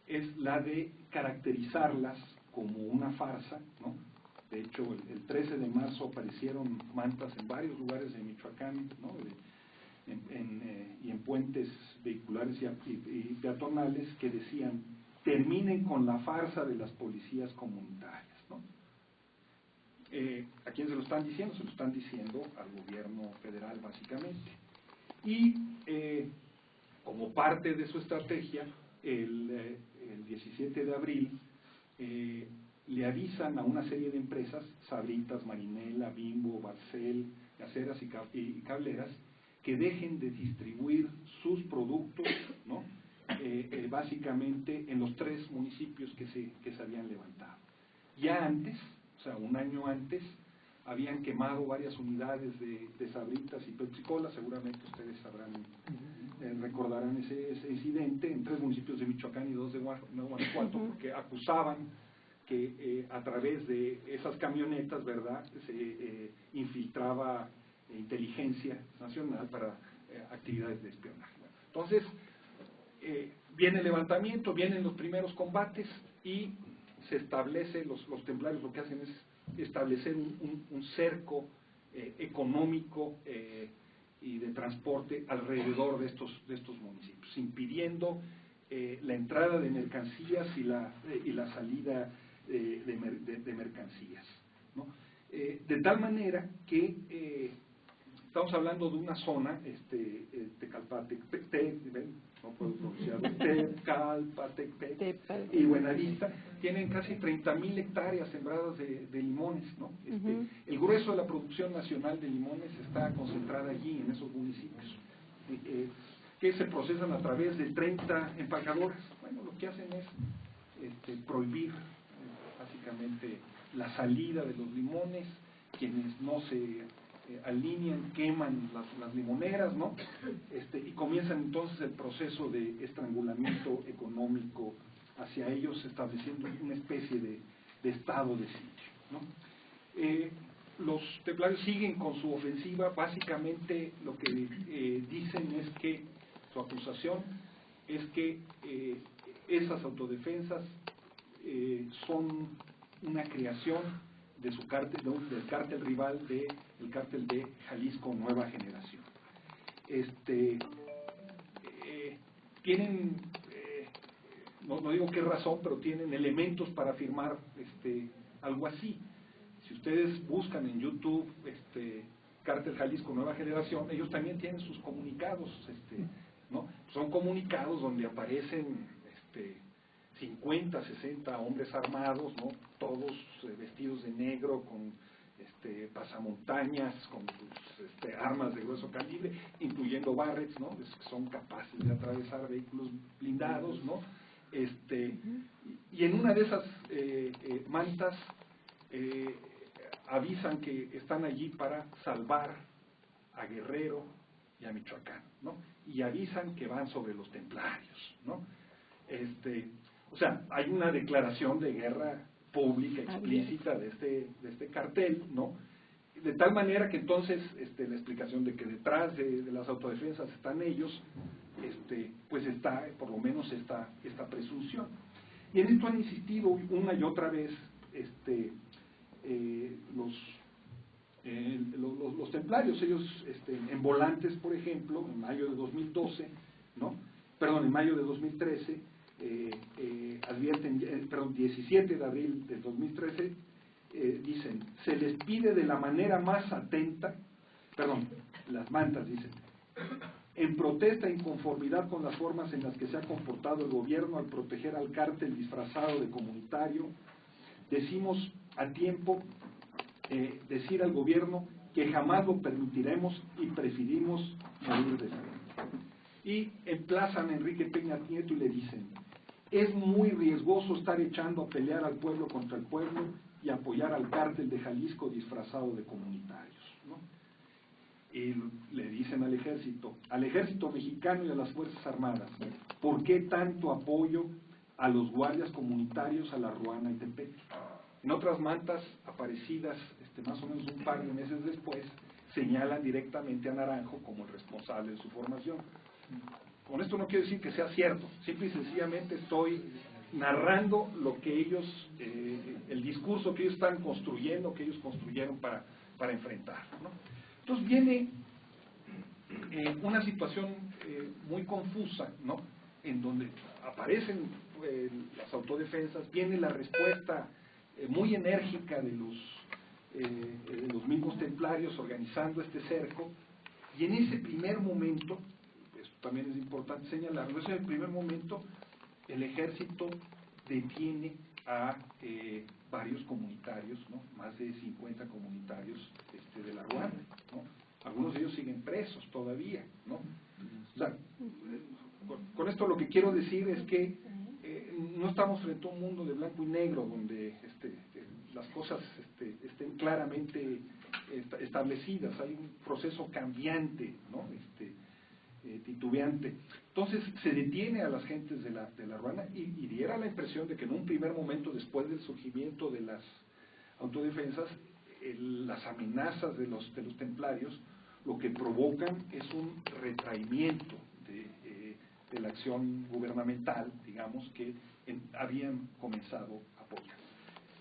es la de caracterizarlas como una farsa, ¿no? De hecho, el 13 de marzo aparecieron mantas en varios lugares de Michoacán, ¿no? Y en puentes vehiculares y peatonales que decían: terminen con la farsa de las policías comunitarias, ¿no? ¿A quién se lo están diciendo? Se lo están diciendo al gobierno federal, básicamente. Y como parte de su estrategia, el 17 de abril le avisan a una serie de empresas, Sabritas, Marinela, Bimbo, Barcel, Gaseras y Cableras, que dejen de distribuir sus productos, ¿no? Básicamente en los 3 municipios que se habían levantado. Ya antes, o sea, un año antes, habían quemado varias unidades de Sabritas y Pepsi Cola. Seguramente ustedes recordarán ese incidente en 3 municipios de Michoacán y 2 de Guanajuato, porque acusaban que a través de esas camionetas, ¿verdad?, se infiltraba inteligencia nacional para actividades de espionaje. Entonces, viene el levantamiento, vienen los primeros combates y se establece, los templarios lo que hacen es establecer un cerco económico y de transporte alrededor de estos municipios, impidiendo la entrada de mercancías y la salida de mercancías, ¿no? De tal manera que estamos hablando de una zona, Tecalpatepec, no puedo pronunciarlo, Tecalpatepec y Buenavista, tienen casi 30,000 hectáreas sembradas de limones, ¿no? El grueso de la producción nacional de limones está concentrada allí, en esos municipios, que se procesan a través de 30 empacadoras. Bueno, lo que hacen es prohibir básicamente la salida de los limones. Quienes no se alinean, queman las limoneras, ¿no? Y comienzan entonces el proceso de estrangulamiento económico hacia ellos, estableciendo una especie de estado de sitio, ¿no? Los templarios siguen con su ofensiva. Básicamente lo que dicen es que, su acusación es que esas autodefensas son una creación de su cártel, del cártel rival, el cártel de Jalisco Nueva Generación. Tienen, no digo qué razón, pero tienen elementos para afirmar algo así. Si ustedes buscan en YouTube Cártel Jalisco Nueva Generación, ellos también tienen sus comunicados, ¿no? Son comunicados donde aparecen 50, 60 hombres armados, ¿no? Todos vestidos de negro, con pasamontañas, con sus armas de grueso calibre, incluyendo Barretts, ¿no? Que son capaces de atravesar vehículos blindados, ¿no? Y en una de esas mantas avisan que están allí para salvar a Guerrero y a Michoacán, ¿no? Y avisan que van sobre los templarios, ¿no? O sea, hay una declaración de guerra pública explícita de este cartel, ¿no? De tal manera que entonces la explicación de que detrás de las autodefensas están ellos, pues está por lo menos esta presunción. Y en esto han insistido una y otra vez los templarios. Ellos en Volantes, por ejemplo, en mayo de 2012, ¿no? Perdón, en mayo de 2013, advierten, 17 de abril del 2013, dicen: se les pide de la manera más atenta, las mantas dicen, en protesta e inconformidad con las formas en las que se ha comportado el gobierno al proteger al cártel disfrazado de comunitario, decimos a tiempo decir al gobierno que jamás lo permitiremos y preferimos morir de sed. Y emplazan a Enrique Peña Nieto y le dicen: es muy riesgoso estar ejando a pelear al pueblo contra el pueblo y apoyar al cártel de Jalisco disfrazado de comunitarios, ¿no? Y le dicen al ejército mexicano y a las Fuerzas Armadas: ¿por qué tanto apoyo a los guardias comunitarios, a la Ruana y Tepeque? En otras mantas aparecidas más o menos un par de meses después, señalan directamente a Naranjo como el responsable de su formación. Con esto no quiero decir que sea cierto, simple y sencillamente estoy narrando lo que ellos, el discurso que ellos están construyendo, que ellos construyeron para enfrentar, ¿no? Entonces viene una situación muy confusa, ¿no? En donde aparecen las autodefensas, viene la respuesta muy enérgica de los mismos templarios organizando este cerco, y en ese primer momento, esto también es importante señalarlo, en el primer momento el ejército detiene a varios comunitarios, ¿no? Más de 50 comunitarios de la Ruana, ¿no? Algunos de ellos siguen presos todavía, ¿no? O sea, con esto lo que quiero decir es que no estamos frente a un mundo de blanco y negro donde las cosas estén claramente establecidas. Hay un proceso cambiante, ¿no? Titubeante. Entonces se detiene a las gentes de la Ruana y diera la impresión de que en un primer momento, después del surgimiento de las autodefensas, las amenazas de los templarios lo que provocan es un retraimiento de la acción gubernamental, digamos, que habían comenzado a apoyar.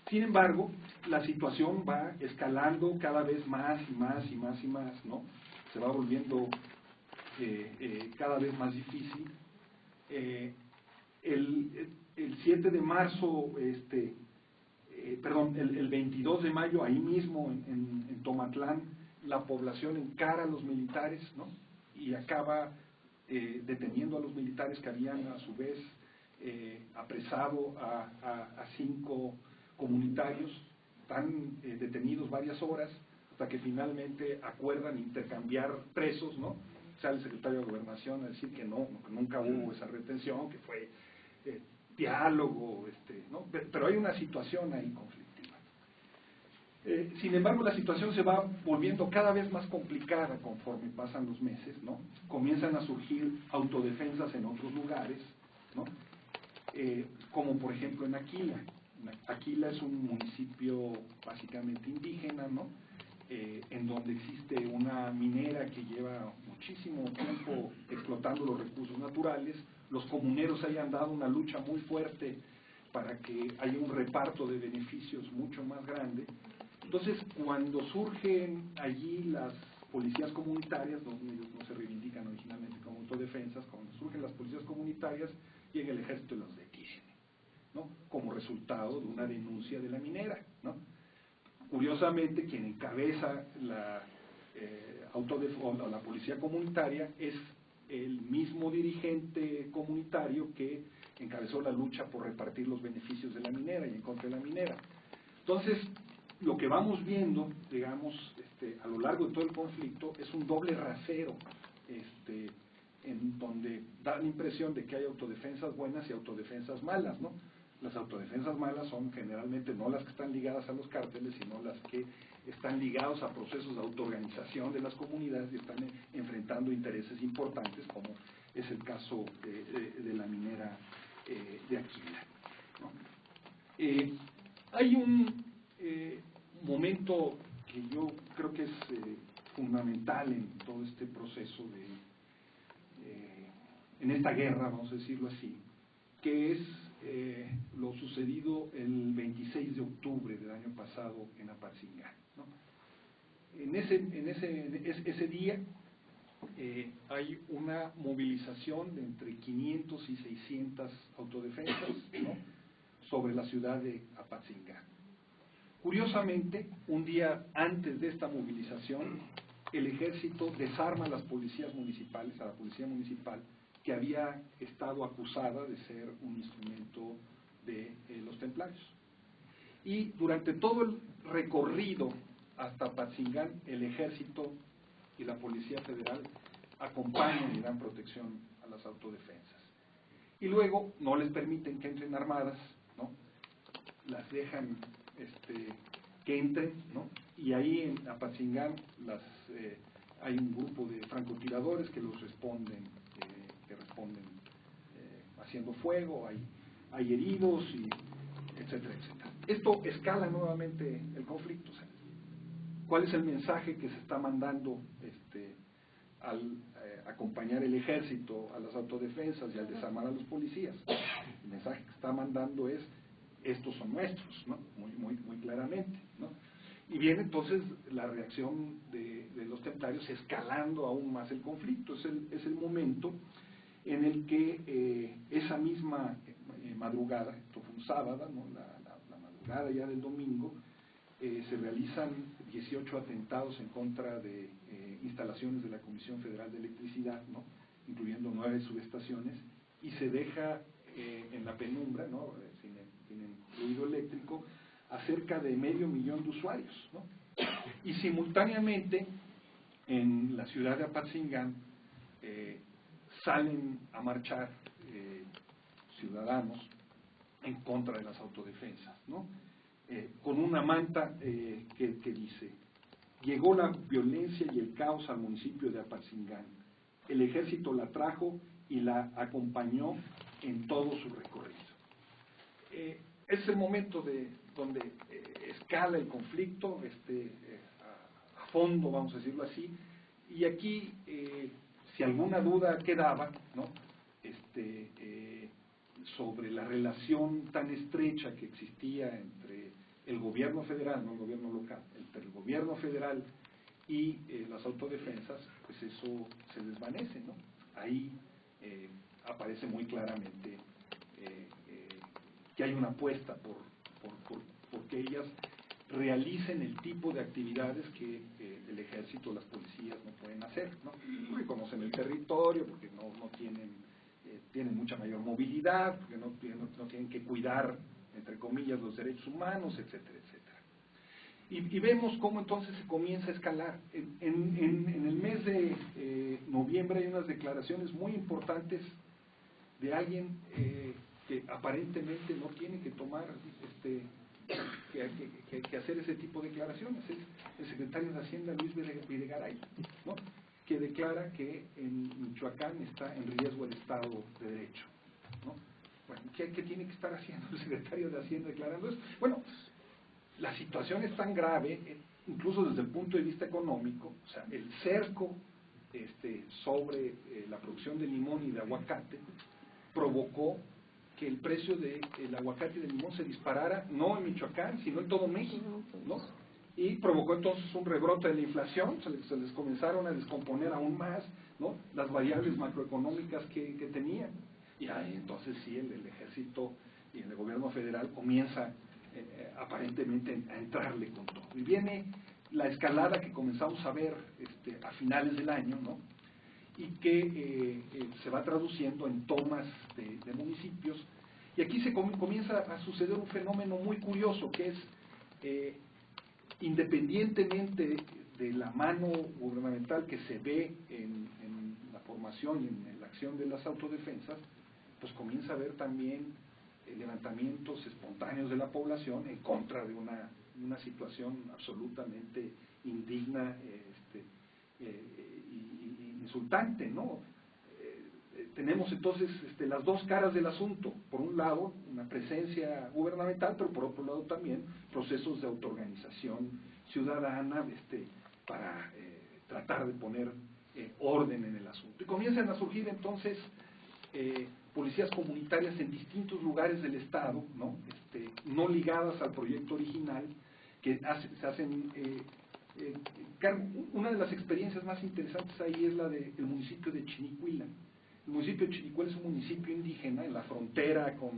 Sin embargo, la situación va escalando cada vez más y más y más y más, ¿no? Se va volviendo cada vez más difícil. El 7 de marzo, el 22 de mayo, ahí mismo en Tomatlán, la población encara a los militares, ¿no? Y acaba deteniendo a los militares que habían a su vez apresado a 5 comunitarios. Están detenidos varias horas hasta que finalmente acuerdan intercambiar presos, ¿no? Sale el secretario de Gobernación a decir que no, que nunca hubo esa retención, que fue diálogo, ¿no? Pero hay una situación ahí conflictiva. Sin embargo, la situación se va volviendo cada vez más complicada conforme pasan los meses, ¿no? Comienzan a surgir autodefensas en otros lugares, ¿no? Como por ejemplo en Aquila. Aquila es un municipio básicamente indígena, ¿no? En donde existe una minera que lleva muchísimo tiempo explotando los recursos naturales. Los comuneros hayan dado una lucha muy fuerte para que haya un reparto de beneficios mucho más grande. Entonces, cuando surgen allí las policías comunitarias, ellos no se reivindican originalmente como autodefensas, cuando surgen las policías comunitarias, llega el ejército y los detiene, ¿no? Como resultado de una denuncia de la minera, ¿no? curiosamente, quien encabeza la la policía comunitaria es el mismo dirigente comunitario que encabezó la lucha por repartir los beneficios de la minera y en contra de la minera. Entonces, lo que vamos viendo, digamos, a lo largo de todo el conflicto, es un doble rasero, en donde da la impresión de que hay autodefensas buenas y autodefensas malas, ¿no? Las autodefensas malas son generalmente no las que están ligadas a los cárteles, sino las que están ligados a procesos de autoorganización de las comunidades y están enfrentando intereses importantes, como es el caso de la minera de Aquila, ¿no? Hay un momento que yo creo que es fundamental en todo este proceso en esta guerra, vamos a decirlo así, que es lo sucedido el 26 de octubre del año pasado en Apatzingán, ¿no? Ese día hay una movilización de entre 500 y 600 autodefensas, ¿no?, sobre la ciudad de Apatzingán. Curiosamente, un día antes de esta movilización, el ejército desarma a las policías municipales, a la policía municipal, que había estado acusada de ser un instrumento de los templarios. Y durante todo el recorrido hasta Apatzingán, el ejército y la Policía Federal acompañan y dan protección a las autodefensas. Y luego no les permiten que entren armadas, ¿no? Las dejan que entren, ¿no? Y ahí en Apatzingán hay un grupo de francotiradores que los responden, haciendo fuego, hay heridos, y etcétera, etcétera. Esto escala nuevamente el conflicto. ¿Sí? ¿Cuál es el mensaje que se está mandando al acompañar el ejército a las autodefensas y al desarmar a los policías? El mensaje que está mandando es: estos son nuestros, ¿no? Muy claramente, ¿no? Y viene entonces la reacción de los templarios escalando aún más el conflicto. Es el momento en el que esa misma madrugada, esto fue un sábado, ¿no?, la madrugada ya del domingo, se realizan 18 atentados en contra de instalaciones de la Comisión Federal de Electricidad, ¿no?, incluyendo 9 subestaciones, y se deja en la penumbra, ¿no?, sin fluido eléctrico, a cerca de 500,000 de usuarios, ¿no? Y simultáneamente en la ciudad de Apatzingán salen a marchar ciudadanos en contra de las autodefensas, ¿no? Con una manta que dice: llegó la violencia y el caos al municipio de Apatzingán, el ejército la trajo y la acompañó en todo su recorrido. Es el momento donde escala el conflicto a fondo, vamos a decirlo así, y aquí, si alguna duda quedaba, ¿no?, sobre la relación tan estrecha que existía entre el gobierno federal, no el gobierno local, entre el gobierno federal y las autodefensas, pues eso se desvanece, ¿no? Ahí aparece muy claramente que hay una apuesta por que ellas realicen el tipo de actividades que el ejército o las policías no pueden hacer, ¿no? Porque conocen el territorio, porque no tienen mucha mayor movilidad, porque no tienen que cuidar, entre comillas, los derechos humanos, etcétera, etcétera. Y vemos cómo entonces se comienza a escalar. En el mes de noviembre hay unas declaraciones muy importantes de alguien que aparentemente no tiene que tomar que hacer ese tipo de declaraciones. Es el secretario de Hacienda, Luis Videgaray, ¿no?, que declara que en Michoacán está en riesgo el Estado de Derecho, ¿no? Bueno, ¿qué tiene que estar haciendo el secretario de Hacienda declarando eso? Bueno, la situación es tan grave, incluso desde el punto de vista económico. O sea, el cerco sobre la producción de limón y de aguacate provocó que el precio del aguacate y del limón se disparara, no en Michoacán, sino en todo México, ¿no? Y provocó entonces un rebrote de la inflación, se les comenzaron a descomponer aún más, ¿no?, las variables macroeconómicas que tenían. Y ahí entonces sí, el ejército y el gobierno federal comienza aparentemente a entrarle con todo. Y viene la escalada que comenzamos a ver a finales del año, ¿no? Y que se va traduciendo en tomas de municipios. Y aquí se comienza a suceder un fenómeno muy curioso, que es, independientemente de la mano gubernamental que se ve en la formación y en la acción de las autodefensas, pues comienza a haber también levantamientos espontáneos de la población en contra de una situación absolutamente indigna y insultante, ¿no? Tenemos entonces las dos caras del asunto. Por un lado, una presencia gubernamental, pero por otro lado también procesos de autoorganización ciudadana para tratar de poner orden en el asunto. Y comienzan a surgir entonces policías comunitarias en distintos lugares del Estado, no ligadas al proyecto original, que se hacen una de las experiencias más interesantes ahí es la del municipio de Chinicuila. El municipio de Chinicuila es un municipio indígena en la frontera con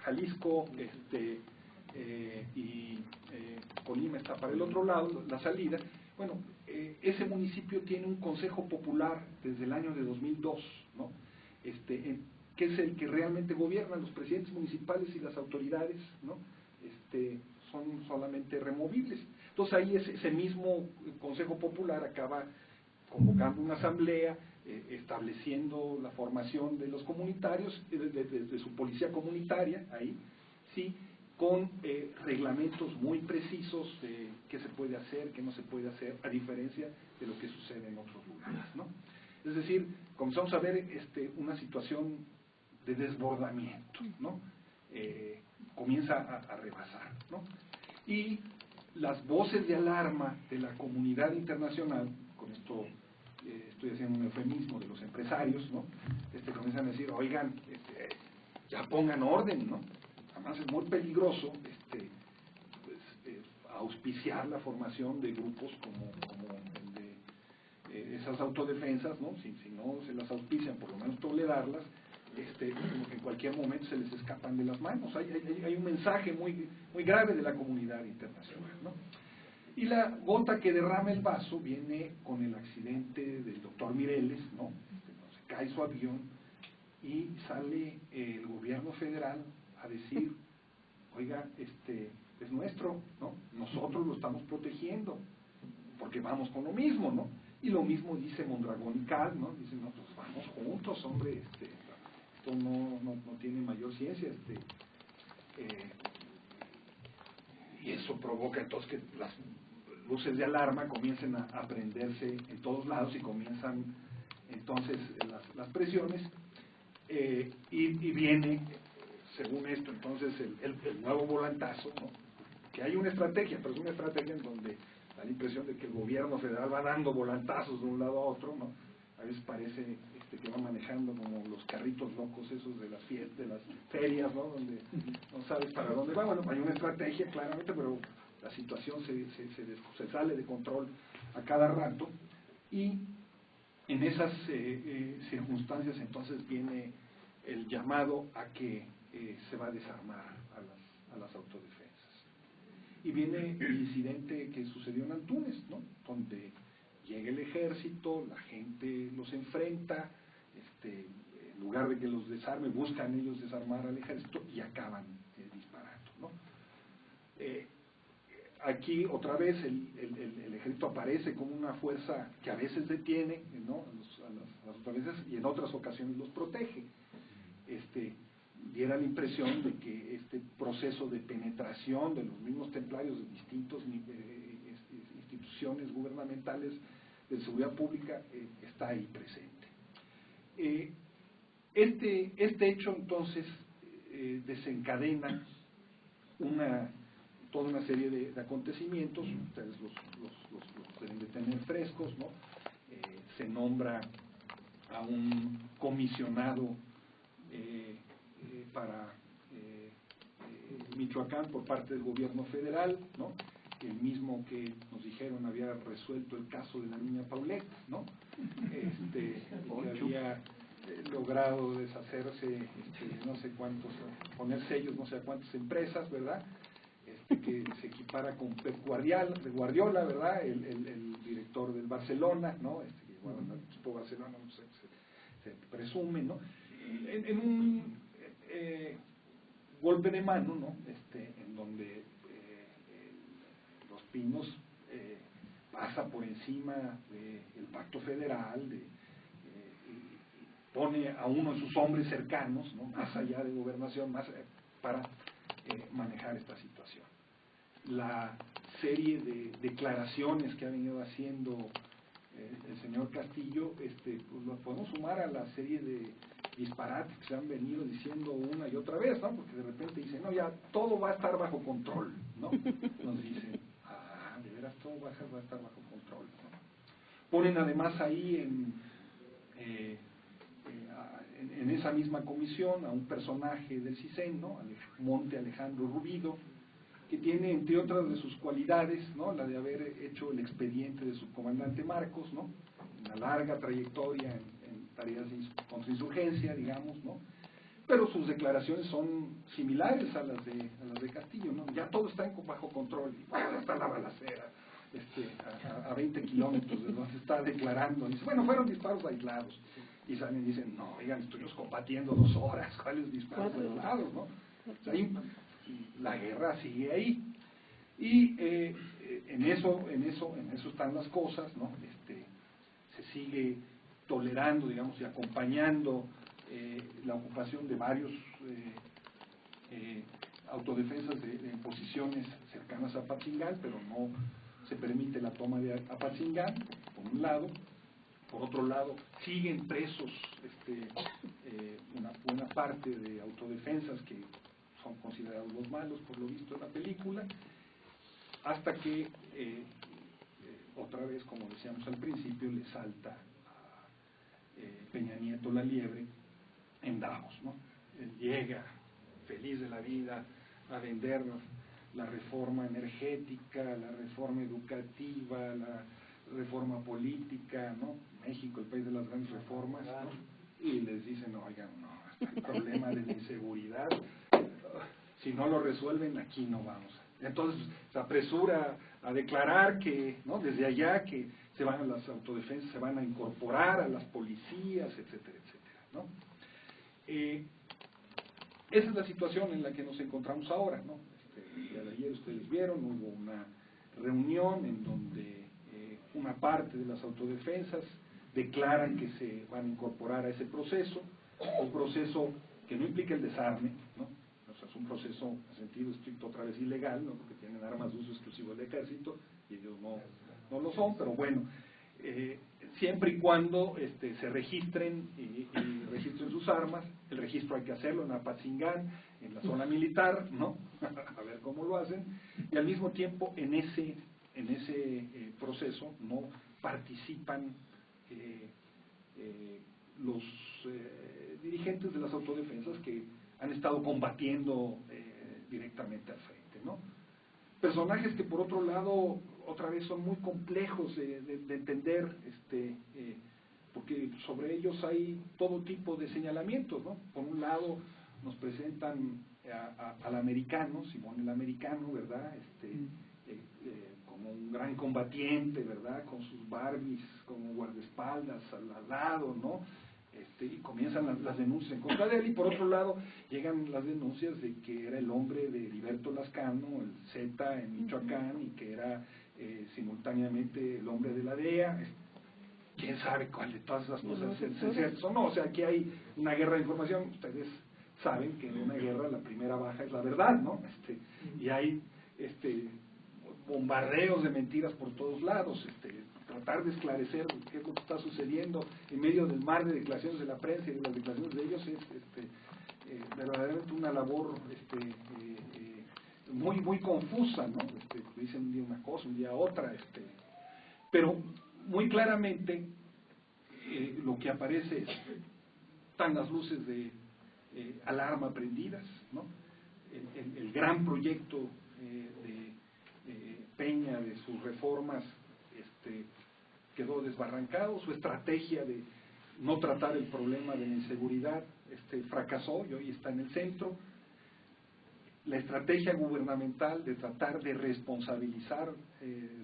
Jalisco, y Colima está para el otro lado, la salida. Bueno, ese municipio tiene un consejo popular desde el año de 2002, ¿no? Que es el que realmente gobierna. Los presidentes municipales y las autoridades, ¿no? Son solamente removibles. Entonces ahí ese mismo consejo popular acaba convocando una asamblea, estableciendo la formación de los comunitarios, de su policía comunitaria, ahí, sí, con reglamentos muy precisos de qué se puede hacer, qué no se puede hacer, a diferencia de lo que sucede en otros lugares, ¿no? Es decir, comenzamos a ver una situación de desbordamiento, ¿no? Comienza a rebasar, ¿no? Y las voces de alarma de la comunidad internacional, con esto estoy haciendo un eufemismo, de los empresarios, ¿no? Comienzan a decir, oigan, ya pongan orden, ¿no? Además es muy peligroso auspiciar la formación de grupos como el de esas autodefensas, ¿no? Si no se las auspician, por lo menos tolerarlas, en cualquier momento se les escapan de las manos. Hay un mensaje muy grave de la comunidad internacional, ¿no? Y la gota que derrama el vaso viene con el accidente del doctor Mireles, ¿no? Se cae su avión y sale el gobierno federal a decir, oiga, es nuestro, ¿no? Nosotros lo estamos protegiendo, porque vamos con lo mismo, ¿no? Y lo mismo dice Mondragón y Cal, ¿no? Dicen, no, pues vamos juntos, hombre, esto no tiene mayor ciencia, y eso provoca entonces que las luces de alarma comiencen a prenderse en todos lados y comienzan entonces las presiones, y viene, según esto, entonces el nuevo volantazo, ¿no? Que hay una estrategia, pero es una estrategia en donde da la impresión de que el gobierno federal va dando volantazos de un lado a otro, ¿no? A veces parece que va manejando como los carritos locos esos de las fiestas, de las ferias, ¿no? Donde no sabes para dónde va. Bueno, hay una estrategia claramente, pero la situación se sale de control a cada rato, y en esas circunstancias entonces viene el llamado a que se va a desarmar a las autodefensas. Y viene el incidente que sucedió en Antunes, ¿no? Donde llega el ejército, la gente los enfrenta, en lugar de que los desarme, buscan ellos desarmar al ejército y acaban disparando, ¿no? Aquí otra vez el ejército aparece como una fuerza que a veces detiene, ¿no? a las autoridades, y en otras ocasiones los protege. Diera la impresión de que este proceso de penetración de los mismos templarios de distintas instituciones gubernamentales de seguridad pública está ahí presente. Este hecho entonces desencadena toda una serie de acontecimientos. Ustedes los deben de tener frescos, ¿no? Se nombra a un comisionado para Michoacán por parte del gobierno federal, ¿no? El mismo que nos dijeron había resuelto el caso de la niña Paulette, ¿no? Que había logrado deshacerse de no sé cuántos, poner sellos no sé a cuántas empresas, ¿verdad? Que se equipara con Pep Guardiola, ¿verdad? El director del Barcelona, ¿no? Que bueno, el equipo Barcelona se presume, ¿no? En un golpe de mano, ¿no? En donde Los Pinos pasa por encima del Pacto Federal, pone a uno de sus hombres cercanos, ¿no? Más allá de gobernación, para manejar esta situación. La serie de declaraciones que ha venido haciendo el señor Castillo, pues lo podemos sumar a la serie de disparates que se han venido diciendo una y otra vez, ¿no? Porque de repente dicen, no, ya todo va a estar bajo control, ¿no? Nos dicen, de veras todo va a estar bajo control, ¿no? Ponen además ahí en esa misma comisión a un personaje del CISEN, ¿no? Monte Alejandro Rubido, que tiene entre otras de sus cualidades, ¿no? La de haber hecho el expediente de subcomandante Marcos, ¿no? Una larga trayectoria en tareas de contrainsurgencia, digamos, ¿no? Pero sus declaraciones son similares a las de Castillo, ¿no? Ya todo está bajo control, y bueno, está la balacera a 20 kilómetros de donde se está declarando. Dice, bueno, fueron disparos aislados. Y salen y dicen, no, oigan, estuvimos combatiendo 2 horas, ¿cuáles disparos aislados, no? O sea, la guerra sigue ahí. Y en eso están las cosas, ¿no? Se sigue tolerando, digamos, y acompañando la ocupación de varios autodefensas en posiciones cercanas a Apatzingán, pero no se permite la toma de Apatzingán, por un lado. Por otro lado, siguen presos una buena parte de autodefensas que son considerados los malos, por lo visto en la película, hasta que, otra vez, como decíamos al principio, le salta a Peña Nieto la liebre en Davos, ¿no? Él llega feliz de la vida a vender la reforma energética, la reforma educativa, la reforma política, ¿no? México, el país de las grandes reformas, ¿no? Y les dicen, no, oigan, no, el problema de la inseguridad, si no lo resuelven, aquí no vamos. Entonces se apresura a declarar que, ¿no? Desde allá que se van a las autodefensas, se van a incorporar a las policías, etcétera, etcétera, ¿no? Esa es la situación en la que nos encontramos ahora, ¿no? El día de ayer ustedes vieron, hubo una reunión en donde una parte de las autodefensas declaran que se van a incorporar a ese proceso, un proceso que no implica el desarme, ¿no? O sea, es un proceso en sentido estricto otra vez ilegal, ¿no? Porque tienen armas de uso exclusivo del ejército y ellos no lo son, pero bueno, siempre y cuando se registren y registren sus armas. El registro hay que hacerlo en Apatzingán, en la zona militar, ¿no? A ver cómo lo hacen, y al mismo tiempo en ese proceso no participan los dirigentes de las autodefensas que han estado combatiendo directamente al frente, ¿no? Personajes que por otro lado otra vez son muy complejos de entender, porque sobre ellos hay todo tipo de señalamientos, ¿no? Por un lado nos presentan al americano, Simón el americano, ¿verdad? Como un gran combatiente, ¿verdad? Con sus Barbies como guardaespaldas al lado, ¿no? Y comienzan las denuncias en contra de él, y por otro lado llegan las denuncias de que era el hombre de Heriberto Lascano, el Z en Michoacán, y que era simultáneamente el hombre de la DEA. ¿Quién sabe cuál de todas esas cosas es cierto o no? O sea, aquí hay una guerra de información. Ustedes saben que en una guerra la primera baja es la verdad, ¿no? Y hay bombardeos de mentiras por todos lados. Tratar de esclarecer qué es lo que está sucediendo en medio del mar de declaraciones de la prensa y de las declaraciones de ellos es verdaderamente una labor muy muy confusa, ¿no? Dicen un día una cosa, un día otra, pero muy claramente lo que aparece es, están las luces de alarma prendidas, ¿no? El gran proyecto de Peña, de sus reformas, quedó desbarrancado, su estrategia de no tratar el problema de la inseguridad fracasó y hoy está en el centro. La estrategia gubernamental de tratar de responsabilizar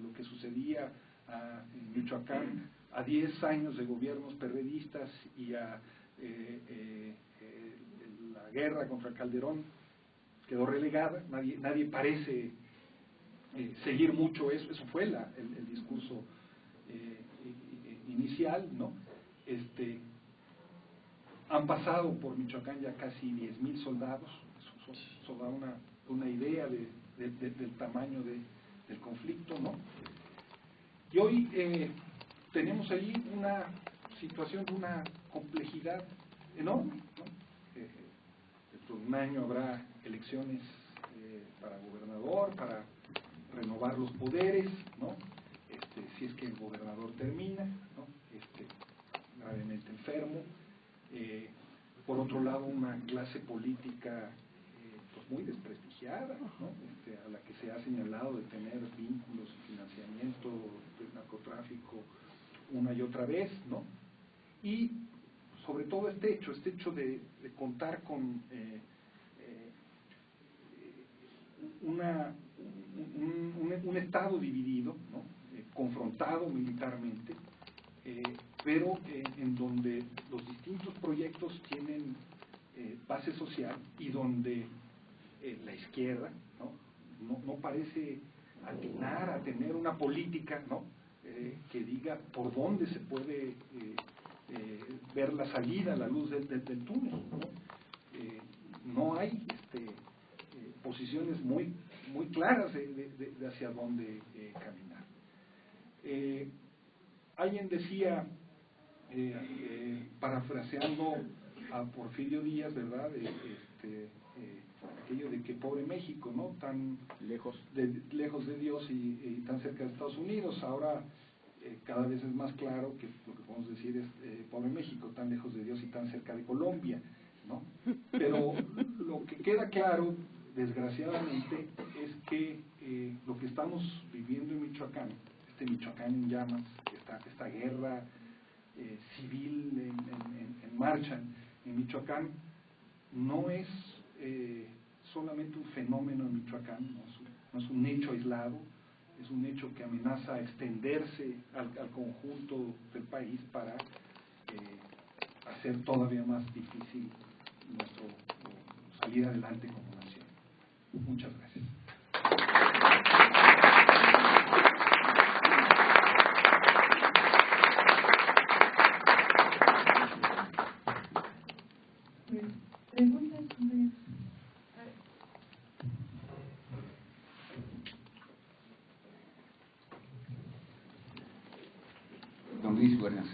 lo que sucedía en Michoacán a 10 años de gobiernos perredistas y a la guerra contra Calderón quedó relegada. Nadie parece seguir mucho eso. Eso fue el discurso inicial, ¿no? Han pasado por Michoacán ya casi 10,000 soldados. Eso da una idea del tamaño del conflicto, ¿no? Y hoy tenemos ahí una situación de una complejidad enorme, ¿no? Dentro de un año habrá elecciones para gobernador, para renovar los poderes, ¿no? Si es que el gobernador termina, ¿no? Gravemente enfermo. Por otro lado, una clase política pues muy desprestigiada, ¿no? A la que se ha señalado de tener vínculos y financiamiento del narcotráfico una y otra vez, ¿no? Y sobre todo este hecho de contar con un Estado dividido, ¿no? Confrontado militarmente, pero en donde los distintos proyectos tienen base social y donde la izquierda no parece atinar a tener una política, ¿no? Que diga por dónde se puede ver la salida, la luz del túnel, ¿no? No hay posiciones muy claras de hacia dónde caminar. Alguien decía, parafraseando a Porfirio Díaz, ¿verdad? Aquello de que pobre México, ¿no? Tan lejos de Dios y tan cerca de Estados Unidos. Ahora cada vez es más claro que lo que podemos decir es pobre México, tan lejos de Dios y tan cerca de Colombia, ¿no? Pero lo que queda claro, desgraciadamente, es que lo que estamos viviendo en Michoacán, Michoacán en llamas, esta guerra civil en marcha en Michoacán, no es solamente un fenómeno en Michoacán, no es un hecho aislado, es un hecho que amenaza a extenderse al conjunto del país para hacer todavía más difícil nuestro salir adelante como nación. Muchas gracias. ¿Preguntas, compañeros? Don Luis, buenas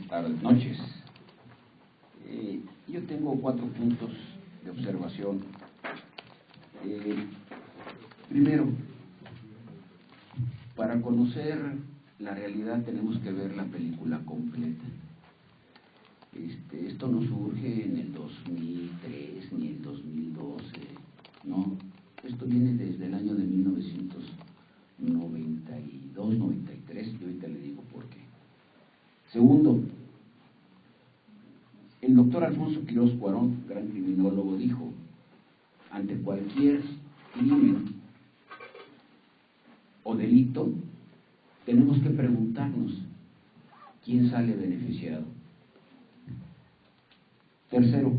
tardes, noches. Yo tengo 4 puntos de observación. Primero, para conocer la realidad tenemos que ver la película completa. Esto no surge en el 2003 ni el 2012, no. Esto viene desde el año de 1992, 93, y ahorita le digo por qué. Segundo, el doctor Alfonso Quirós Cuarón, gran criminólogo, dijo: ante cualquier crimen o delito, tenemos que preguntarnos quién sale beneficiado. Tercero,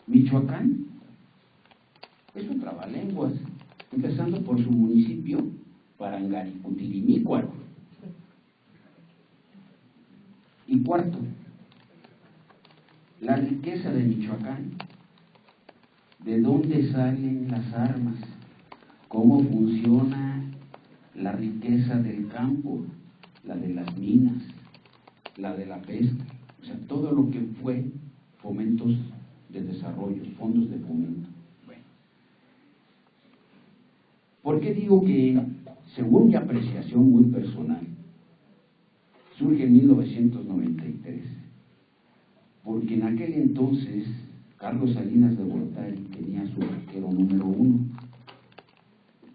Michoacán es un trabalenguas, empezando por su municipio, Parangaricutirimícuaro. Y cuarto, la riqueza de Michoacán, de dónde salen las armas, cómo funciona la riqueza del campo, la de las minas, la de la pesca, o sea, todo lo que fue fomentos de desarrollo, fondos de fomento. Bueno, ¿por qué digo que, según mi apreciación muy personal, surge en 1993? Porque en aquel entonces Carlos Salinas de Gortari tenía su arquero número 1,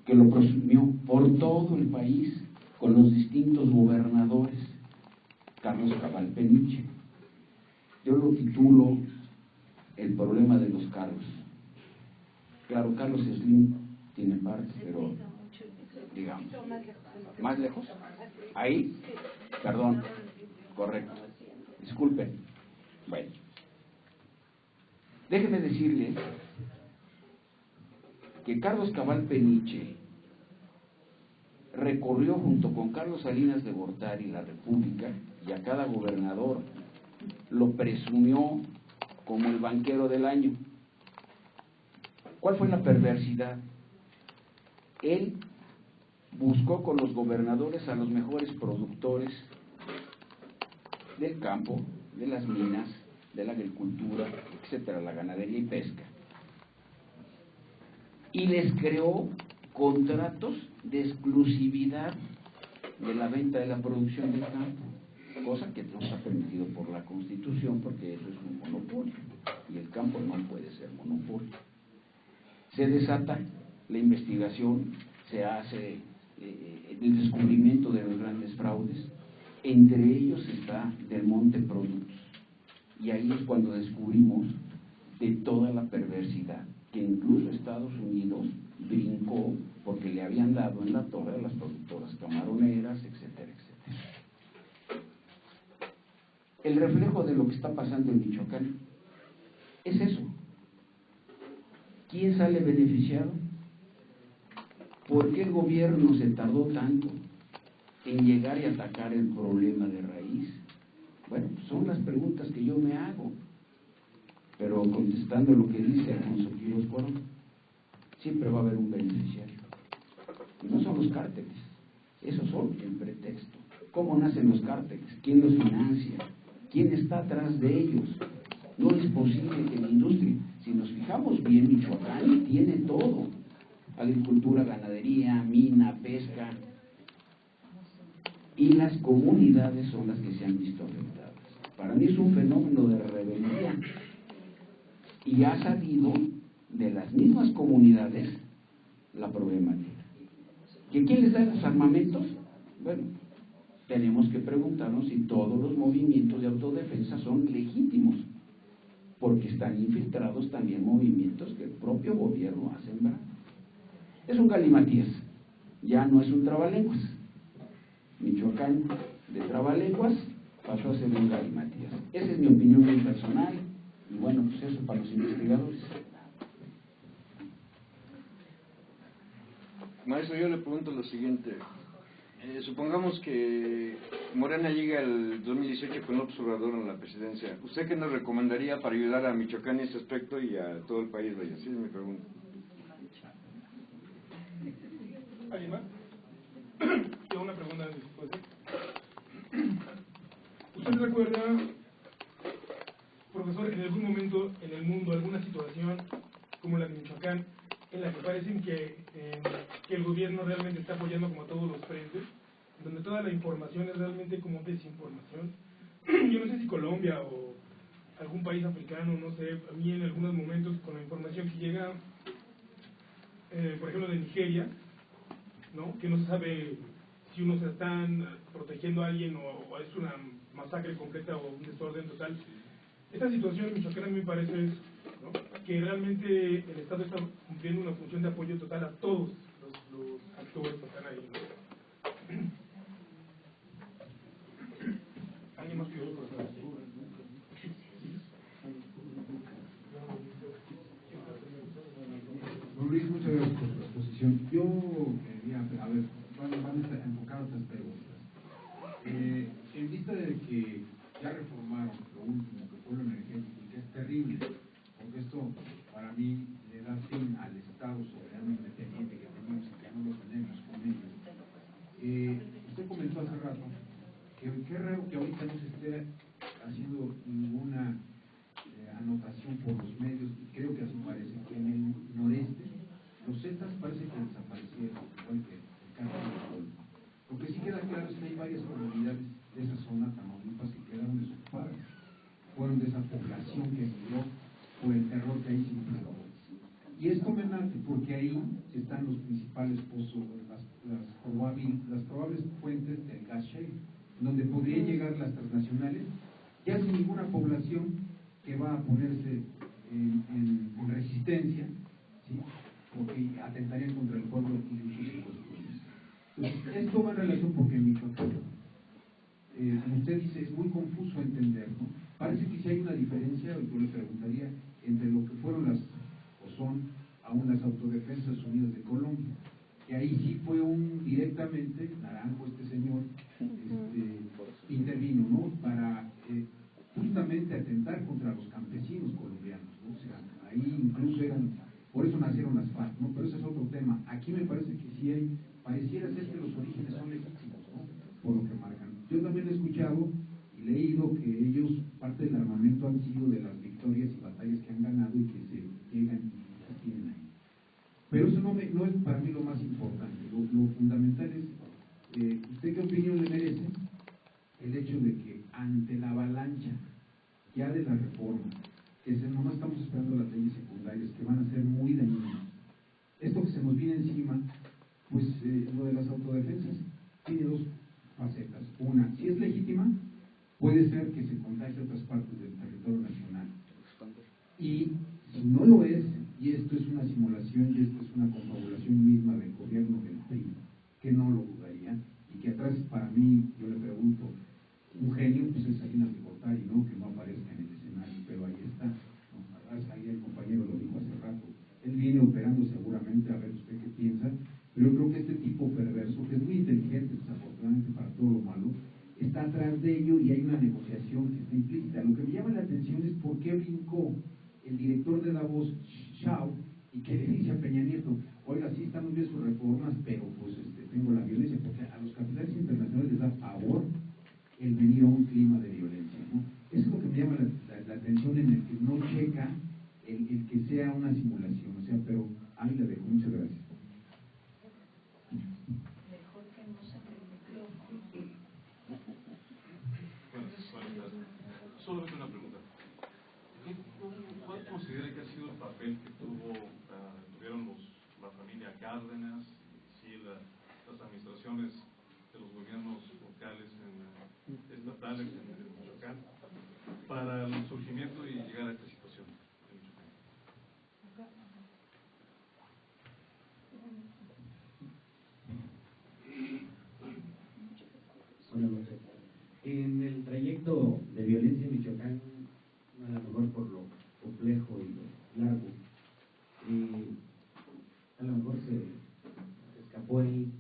que lo presumió por todo el país con los distintos gobernadores. Carlos Cabal Peniche. Yo lo titulo El problema de los Carlos. Claro, Carlos Slim tiene parte, pero digamos, ¿más lejos? ¿Ahí? Perdón, correcto. Disculpen. Bueno, déjenme decirle que Carlos Cabal Peniche recorrió junto con Carlos Salinas de Gortari la República y a cada gobernador lo presumió como el banquero del año. ¿Cuál fue la perversidad? Él buscó con los gobernadores a los mejores productores del campo, de las minas, de la agricultura, etcétera, la ganadería y pesca. Y les creó contratos de exclusividad de la venta de la producción del campo, cosa que no está permitido por la Constitución, porque eso es un monopolio, y el campo no puede ser monopolio. Se desata la investigación, se hace el descubrimiento de los grandes fraudes, entre ellos está Del Monte Productos, y ahí es cuando descubrimos de toda la perversidad, que incluso Estados Unidos brincó porque le habían dado en la torre a las productoras camaroneras, etcétera, etcétera. El reflejo de lo que está pasando en Michoacán es eso. ¿Quién sale beneficiado? ¿Por qué el gobierno se tardó tanto en llegar y atacar el problema de raíz? Bueno, son las preguntas que yo me hago, pero contestando lo que dice Alfonso Quiroz Cuarón, siempre va a haber un beneficiario. Y no son los cárteles, esos son el pretexto. ¿Cómo nacen los cárteles? ¿Quién los financia? ¿Quién está atrás de ellos? No es posible que la industria, si nos fijamos bien, Michoacán tiene todo: agricultura, ganadería, mina, pesca, y las comunidades son las que se han visto afectadas. Para mí es un fenómeno de rebeldía, y ha salido de las mismas comunidades la problemática. ¿Que quién les da los armamentos? Bueno, tenemos que preguntarnos si todos los movimientos de autodefensa son legítimos, porque están infiltrados también movimientos que el propio gobierno ha sembrado. Es un galimatías, ya no es un trabalenguas. Michoacán de trabalenguas pasó a ser un galimatías. Esa es mi opinión muy personal, y bueno, pues eso para los investigadores. Maestro, yo le pregunto lo siguiente. Supongamos que Morena llega el 2018 con López Obrador en la presidencia. ¿Usted qué nos recomendaría para ayudar a Michoacán en ese aspecto y a todo el país? Vaya, así es mi pregunta. ¿Alguien más? Tengo una pregunta después. ¿Usted recuerda, profesor, en algún momento en el mundo alguna situación como la de Michoacán, en la que parecen que el gobierno realmente está apoyando como a todos los frentes, donde toda la información es realmente como desinformación? Yo no sé si Colombia o algún país africano, no sé, a mí en algunos momentos con la información que llega, por ejemplo de Nigeria, ¿no? Que no se sabe si unos están protegiendo a alguien o es una masacre completa o un desorden total. Esta situación en Michoacán a mí me parece, ¿no?, que realmente el Estado está cumpliendo una función de apoyo total a todos los actores que están ahí, ¿no? ¿Alguien más pidió por favor? Luis, muchas gracias por tu exposición. Yo quería, a ver, van a enfocar otras preguntas. En vista de que ya reformaron lo último, que fue lo energético, y que es terrible, porque esto para mí le da fin al Estado soberano independiente que tenemos y que no lo tenemos con ellos. Usted comentó hace rato que qué raro que ahorita no se esté haciendo ninguna anotación por los medios, y creo que así parece, que en el noreste los Zetas parece que desaparecieron, igual que el cártel de Golfo. Lo que sí queda claro es que hay varias comunidades de esa zona, Tamaulipas, que quedaron desocupadas, fueron de esa población que emigró por el terror que ahí se instaló. Y es condenante porque ahí están los principales pozos, las probables fuentes del gas shale, donde podrían llegar las transnacionales, ya sin ninguna población que va a ponerse en resistencia, ¿sí? Porque atentarían contra el pueblo y sus costumbres. Entonces, esto va en relación porque en Michoacán, como usted dice, es muy confuso entender, ¿no? Parece que si hay una diferencia, yo le preguntaría, entre lo que fueron o son aún las Autodefensas Unidas de Colombia, que ahí sí fue directamente, Naranjo, este señor, intervino, ¿no? Para justamente atentar contra los campesinos colombianos, ¿no? O sea, ahí incluso por eso nacieron las FARC, ¿no? Pero ese es otro tema. Aquí me parece que sí pareciera ser que los orígenes son legítimos, ¿no? Por lo que marcan. Yo también he escuchado y leído que ellos, parte del armamento han sido de las victorias y batallas que han ganado y que se llegan y las tienen ahí. Pero eso no es para mí lo más importante. Lo fundamental es, ¿usted qué opinión le merece el hecho de que ante la avalancha ya de la reforma, que nomás estamos esperando las leyes secundarias que van a ser muy dañinas, esto que se nos viene encima, pues lo de las autodefensas tiene dos facetas? Una, si es legítima, puede ser que se contagie a otras partes del territorio nacional, y si no lo es, y esto es una simulación y esto es una confabulación misma del gobierno del PRI, que no lo dudaría, y que atrás, para mí, yo le pregunto, un genio, pues es Salinas de Gortari, ¿no? Que no aparezca en el escenario, pero ahí está, ¿no? Ahí el compañero lo dijo hace rato, él viene operando seguramente, a ver usted qué piensa, pero yo creo que este tipo perverso, que es muy inteligente, desafortunadamente para todo lo malo, está atrás de ello y hay una negociación que está implícita. Lo que me llama la atención es por qué brincó el director de Davos, Shaw, y que le dice a Peña Nieto, oiga, sí están muy bien sus reformas, pero pues tengo la violencia, porque a los capitales internacionales les da pavor el venir a un clima de violencia, ¿no? Eso es lo que me llama la atención, en el que no checa el que sea una simulación, o sea, pero ahí le dejo. Muchas gracias. Solamente una pregunta. ¿Cuál considera que ha sido el papel que tuvieron la familia Cárdenas y las administraciones de los gobiernos locales, estatales en Michoacán, para el surgimiento y llegar a esta situación en Michoacán? Buenas noches. En el trayecto de violencia en Michoacán, a lo mejor por lo complejo y lo largo, a lo mejor se escapó ahí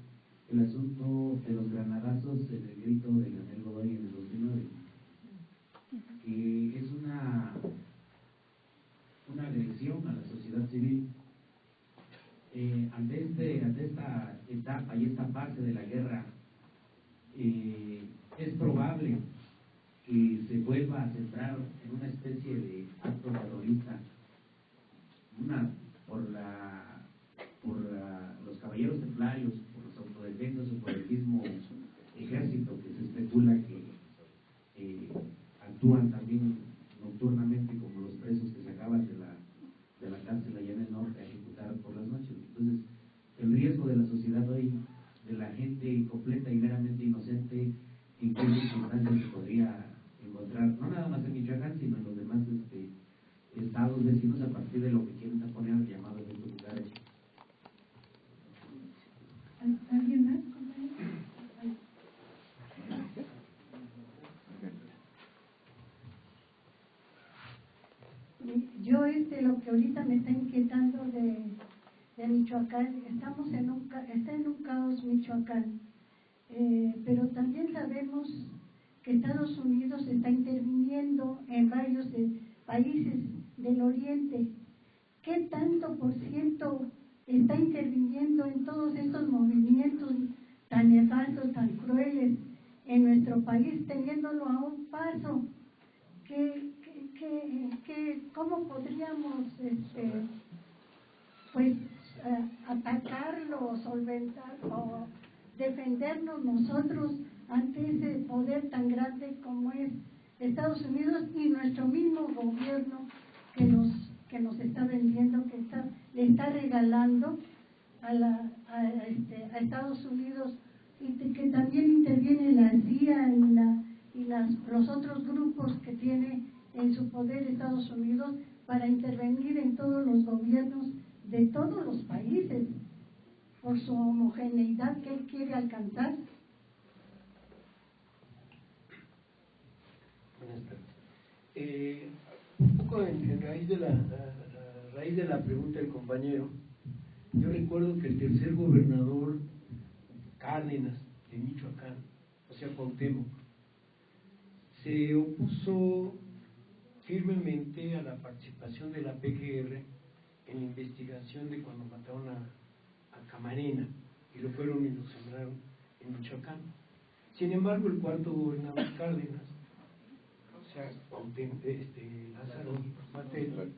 el asunto de los granadazos en el grito de Leonel Godoy en el 2009, que es una agresión a la sociedad civil. Ante esta etapa y esta fase de la guerra, es probable que se vuelva a centrar en una especie de acto terrorista, por los caballeros templarios, por los autodefensas o por el mismo ejército, que se especula que actúan también nocturnamente como los presos que sacaban de la cárcel allá en el norte a ejecutar por las noches. Entonces, el riesgo de la sociedad hoy, de la gente completa y meramente inocente, en qué circunstancias se podría encontrar, no nada más en Michoacán, sino en los demás estados vecinos, a partir de lo que quieren poner llamados en estos lugares. ¿Alguien más, compañero? Yo lo que ahorita me está inquietando de Michoacán, está en un caos Michoacán, pero también sabemos que Estados Unidos está interviniendo en varios países del Oriente. ¿Qué tanto por ciento está interviniendo en todos estos movimientos tan nefastos, tan crueles en nuestro país, teniéndolo a un paso? ¿Cómo podríamos atacarlo, solventarlo, o defendernos nosotros ante ese poder tan grande como es Estados Unidos y nuestro mismo gobierno que nos está vendiendo, le está regalando a Estados Unidos, y que también interviene la CIA Rusia y los otros grupos que tiene en su poder Estados Unidos para intervenir en todos los gobiernos de todos los países por su homogeneidad que él quiere alcanzar. Buenas tardes. Un poco en raíz de a raíz de la pregunta del compañero, yo recuerdo que el tercer gobernador Cárdenas de Michoacán, o sea Cuauhtémoc, se opuso firmemente a la participación de la PGR en la investigación de cuando mataron a Camarena y lo fueron y lo sembraron en Michoacán. Sin embargo, el cuarto gobernador Cárdenas, o sea, Lázaro Mattel,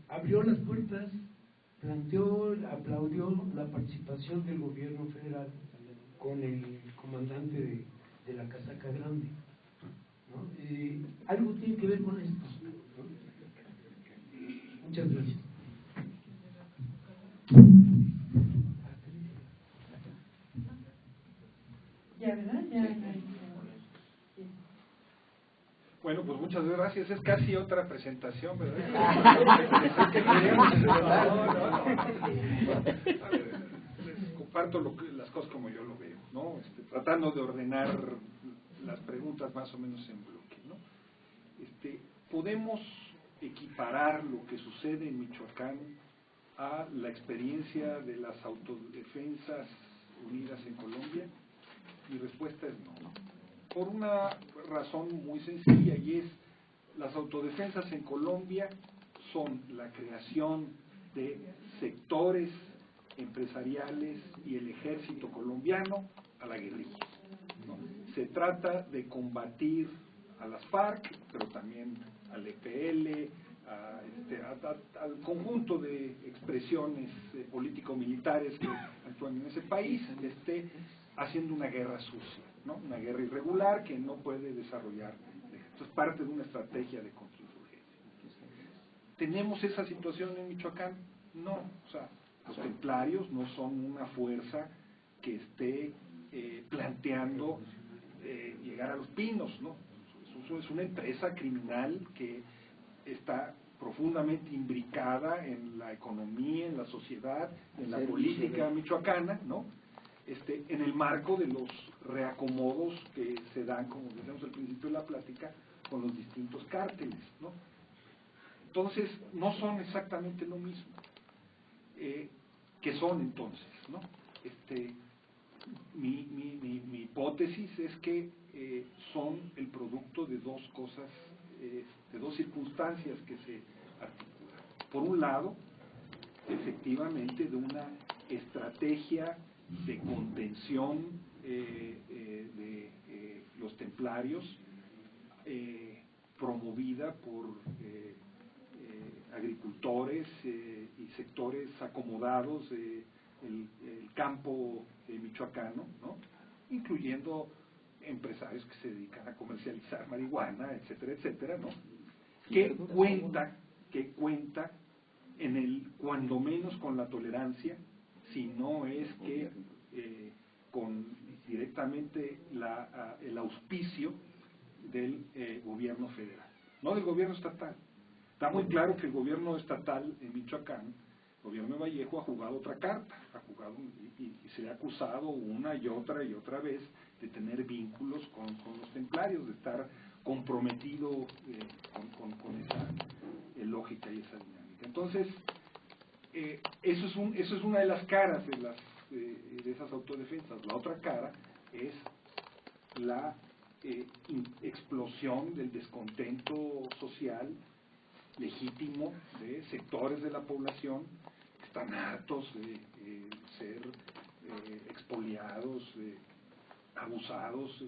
abrió las puertas, aplaudió la participación del gobierno federal con el comandante de la Casaca Grande, ¿no? Algo tiene que ver con esto, ¿no? Muchas gracias. Ya, ¿verdad? Ya. Bueno, pues muchas gracias. Es casi otra presentación, ¿verdad? Les comparto las cosas como yo lo veo, ¿no? Tratando de ordenar las preguntas más o menos en bloque, ¿no? Podemos equiparar lo que sucede en Michoacán a la experiencia de las autodefensas unidas en Colombia. Mi respuesta es no. Por una razón muy sencilla, y es las autodefensas en Colombia son la creación de sectores empresariales y el ejército colombiano a la guerrilla, ¿no? Se trata de combatir a las FARC, pero también al EPL, al conjunto de expresiones político-militares que actúan en ese país, haciendo una guerra sucia, ¿no? Una guerra irregular que no puede desarrollar. Esto es parte de una estrategia de contrainsurgencia. ¿Tenemos esa situación en Michoacán? No. O sea, los templarios no son una fuerza que esté planteando llegar a Los Pinos, ¿no? Eso es una empresa criminal que está profundamente imbricada en la economía, en la sociedad, en la política michoacana, ¿no? En el marco de los reacomodos que se dan, como decíamos al principio de la plática, con los distintos cárteles, ¿no? Entonces, no son exactamente lo mismo. ¿Qué son entonces, no? Mi hipótesis es que son el producto de dos cosas, de dos circunstancias que se articulan. Por un lado, efectivamente, de una estrategia de contención de los templarios promovida por agricultores y sectores acomodados del campo michoacano, ¿no? Incluyendo empresarios que se dedican a comercializar marihuana, etcétera, etcétera, ¿no? Que cuenta cuando menos con la tolerancia, si no es que con directamente el auspicio del gobierno federal, no del gobierno estatal. Está muy claro que el gobierno estatal en Michoacán, el gobierno de Vallejo, ha jugado otra carta, y se le ha acusado una y otra vez de tener vínculos con los templarios, de estar comprometido con esa lógica y esa dinámica. Entonces, eso es una de las caras de esas autodefensas. La otra cara es la explosión del descontento social legítimo de sectores de la población que están hartos de ser expoliados, abusados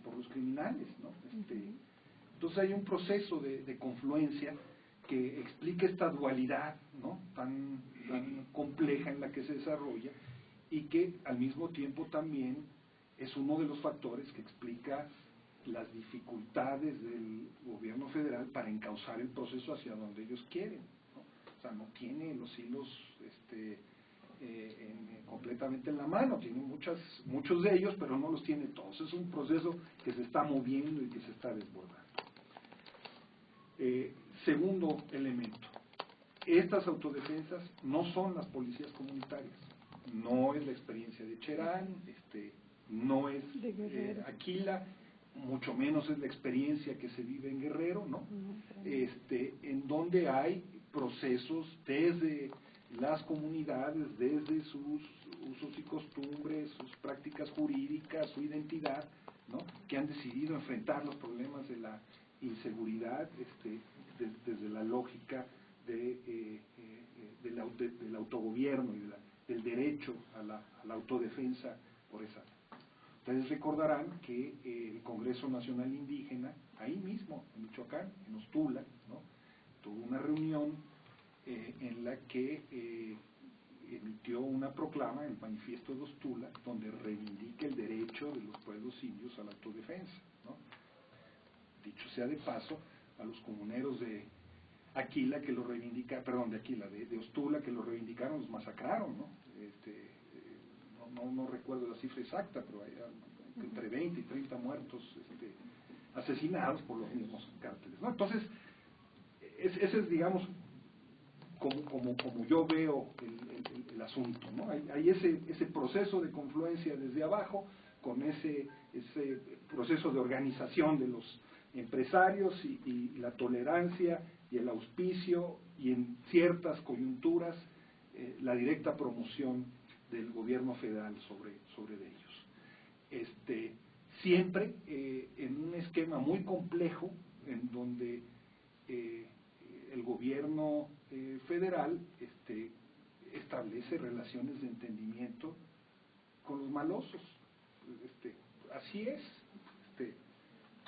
por los criminales, ¿no? Entonces hay un proceso de confluencia que explica esta dualidad, ¿no? tan compleja en la que se desarrolla, y que al mismo tiempo también es uno de los factores que explica las dificultades del gobierno federal para encauzar el proceso hacia donde ellos quieren, ¿no? O sea, no tiene los hilos completamente en la mano, tiene muchos de ellos, pero no los tiene todos. Es un proceso que se está moviendo y que se está desbordando. Segundo elemento, estas autodefensas no son las policías comunitarias, no es la experiencia de Cherán, no es Aquila, mucho menos es la experiencia que se vive en Guerrero, ¿no? En donde hay procesos desde las comunidades, desde sus usos y costumbres, sus prácticas jurídicas, su identidad, ¿no? Que han decidido enfrentar los problemas de la inseguridad desde la lógica del autogobierno y del derecho a la autodefensa por esa. Ustedes recordarán que el Congreso Nacional Indígena, ahí mismo, en Michoacán, en Ostula, ¿no? Tuvo una reunión en la que emitió una proclama, el Manifiesto de Ostula, donde reivindica el derecho de los pueblos indios a la autodefensa, ¿no? Dicho sea de paso, a los comuneros de Aquila que lo reivindica, perdón, de Ostula que lo reivindicaron, los masacraron, ¿no? No recuerdo la cifra exacta, pero hay entre 20 y 30 muertos asesinados por los mismos cárteles, ¿no? Entonces, ese es, digamos, como yo veo el asunto, ¿no? Hay ese proceso de confluencia desde abajo, con ese proceso de organización de los empresarios y la tolerancia y el auspicio y en ciertas coyunturas la directa promoción del gobierno federal sobre de ellos. Siempre en un esquema muy complejo en donde el gobierno federal establece relaciones de entendimiento con los malosos. Así es,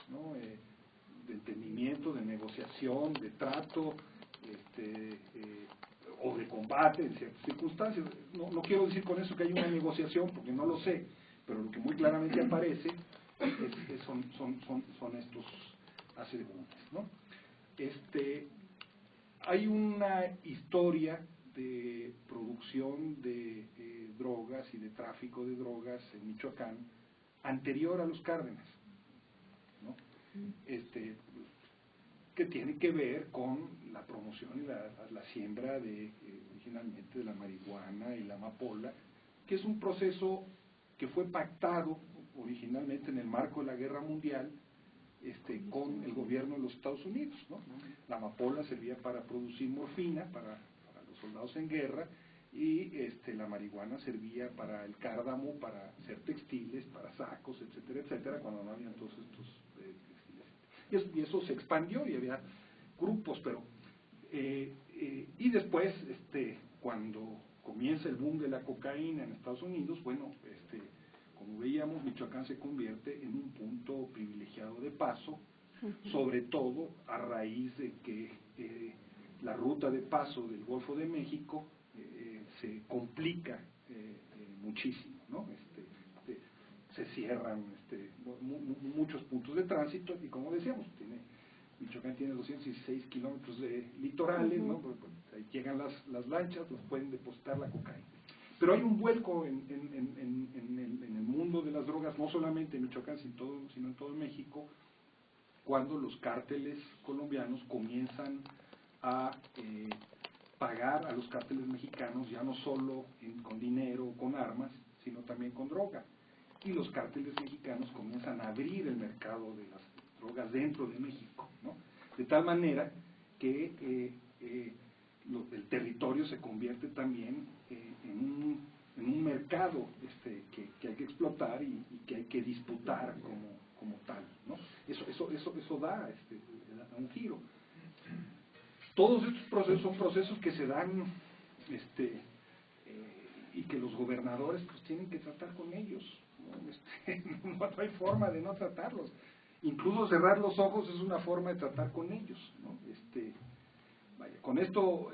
¿no? De entendimiento, de negociación, de trato, o de combate en ciertas circunstancias. No quiero decir con eso que hay una negociación, porque no lo sé, pero lo que muy claramente aparece son estos asegúnes, ¿no? Hay una historia de producción de drogas y de tráfico de drogas en Michoacán anterior a los Cárdenas, ¿no? Que tiene que ver con la promoción y la siembra originalmente de la marihuana y la amapola, que es un proceso que fue pactado originalmente en el marco de la Guerra Mundial con el gobierno de los Estados Unidos, ¿no? La amapola servía para producir morfina para los soldados en guerra, y la marihuana servía para el cárdamo, para hacer textiles, para sacos, etcétera, etcétera, cuando no habían todos estos textiles. Y eso se expandió y había grupos, pero y después cuando comienza el boom de la cocaína en Estados Unidos, bueno, como veíamos, Michoacán se convierte en un punto privilegiado de paso, sobre todo a raíz de que la ruta de paso del Golfo de México se complica muchísimo, ¿no? Se cierran muchos puntos de tránsito, y como decíamos, Michoacán tiene 216 kilómetros de litorales, ¿no? Pues ahí llegan las lanchas, los pueden depositar la cocaína. Pero hay un vuelco en el mundo de las drogas, no solamente en Michoacán, sino en todo México, cuando los cárteles colombianos comienzan a pagar a los cárteles mexicanos, ya no solo con dinero, con armas, sino también con droga. Y los cárteles mexicanos comienzan a abrir el mercado de las drogas dentro de México, ¿no? De tal manera que el territorio se convierte también en un mercado que hay que explotar y que hay que disputar como tal, ¿no? Eso da un giro. Todos estos procesos son procesos que se dan y que los gobernadores pues tienen que tratar con ellos, ¿no? No hay forma de no tratarlos. Incluso cerrar los ojos es una forma de tratar con ellos, ¿no? Vaya, con esto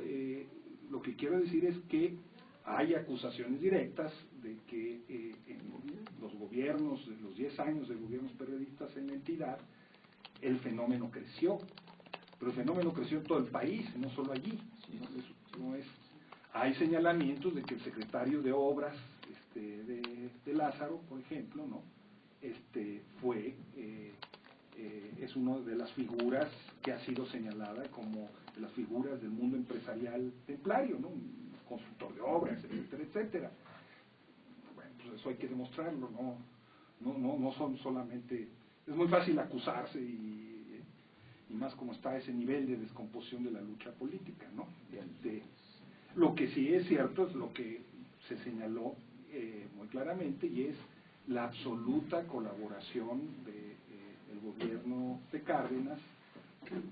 lo que quiero decir es que hay acusaciones directas de que en los gobiernos, en los 10 años de gobiernos periodistas en la entidad, el fenómeno creció, pero el fenómeno creció en todo el país, no solo allí, no es Hay señalamientos de que el secretario de Obras de Lázaro, por ejemplo, ¿no? Es una de las figuras que ha sido señalada como de las figuras del mundo empresarial templario, ¿no? Un constructor de obras, etcétera, etcétera. Bueno, pues eso hay que demostrarlo, no son solamente... Es muy fácil acusarse y más como está ese nivel de descomposición de la lucha política, ¿no? Lo que sí es cierto es lo que se señaló muy claramente, y es la absoluta colaboración del gobierno de Cárdenas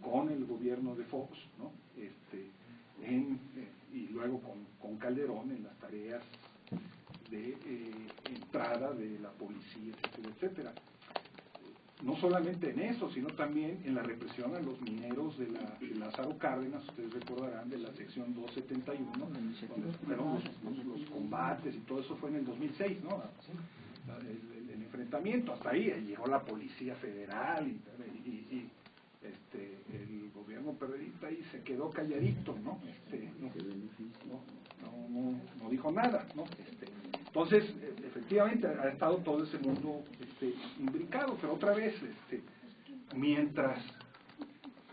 con el gobierno de Fox, ¿no? Y luego con Calderón en las tareas de entrada de la policía, etcétera, etcétera. No solamente en eso, sino también en la represión a los mineros de Lázaro Cárdenas. Ustedes recordarán de la sección 271, donde fueron los combates y todo eso fue en el 2006, ¿no? El enfrentamiento, hasta ahí llegó la Policía Federal y el gobierno perredista ahí se quedó calladito, ¿no? No dijo nada, ¿no? Entonces, efectivamente, ha estado todo ese mundo imbricado, pero otra vez, mientras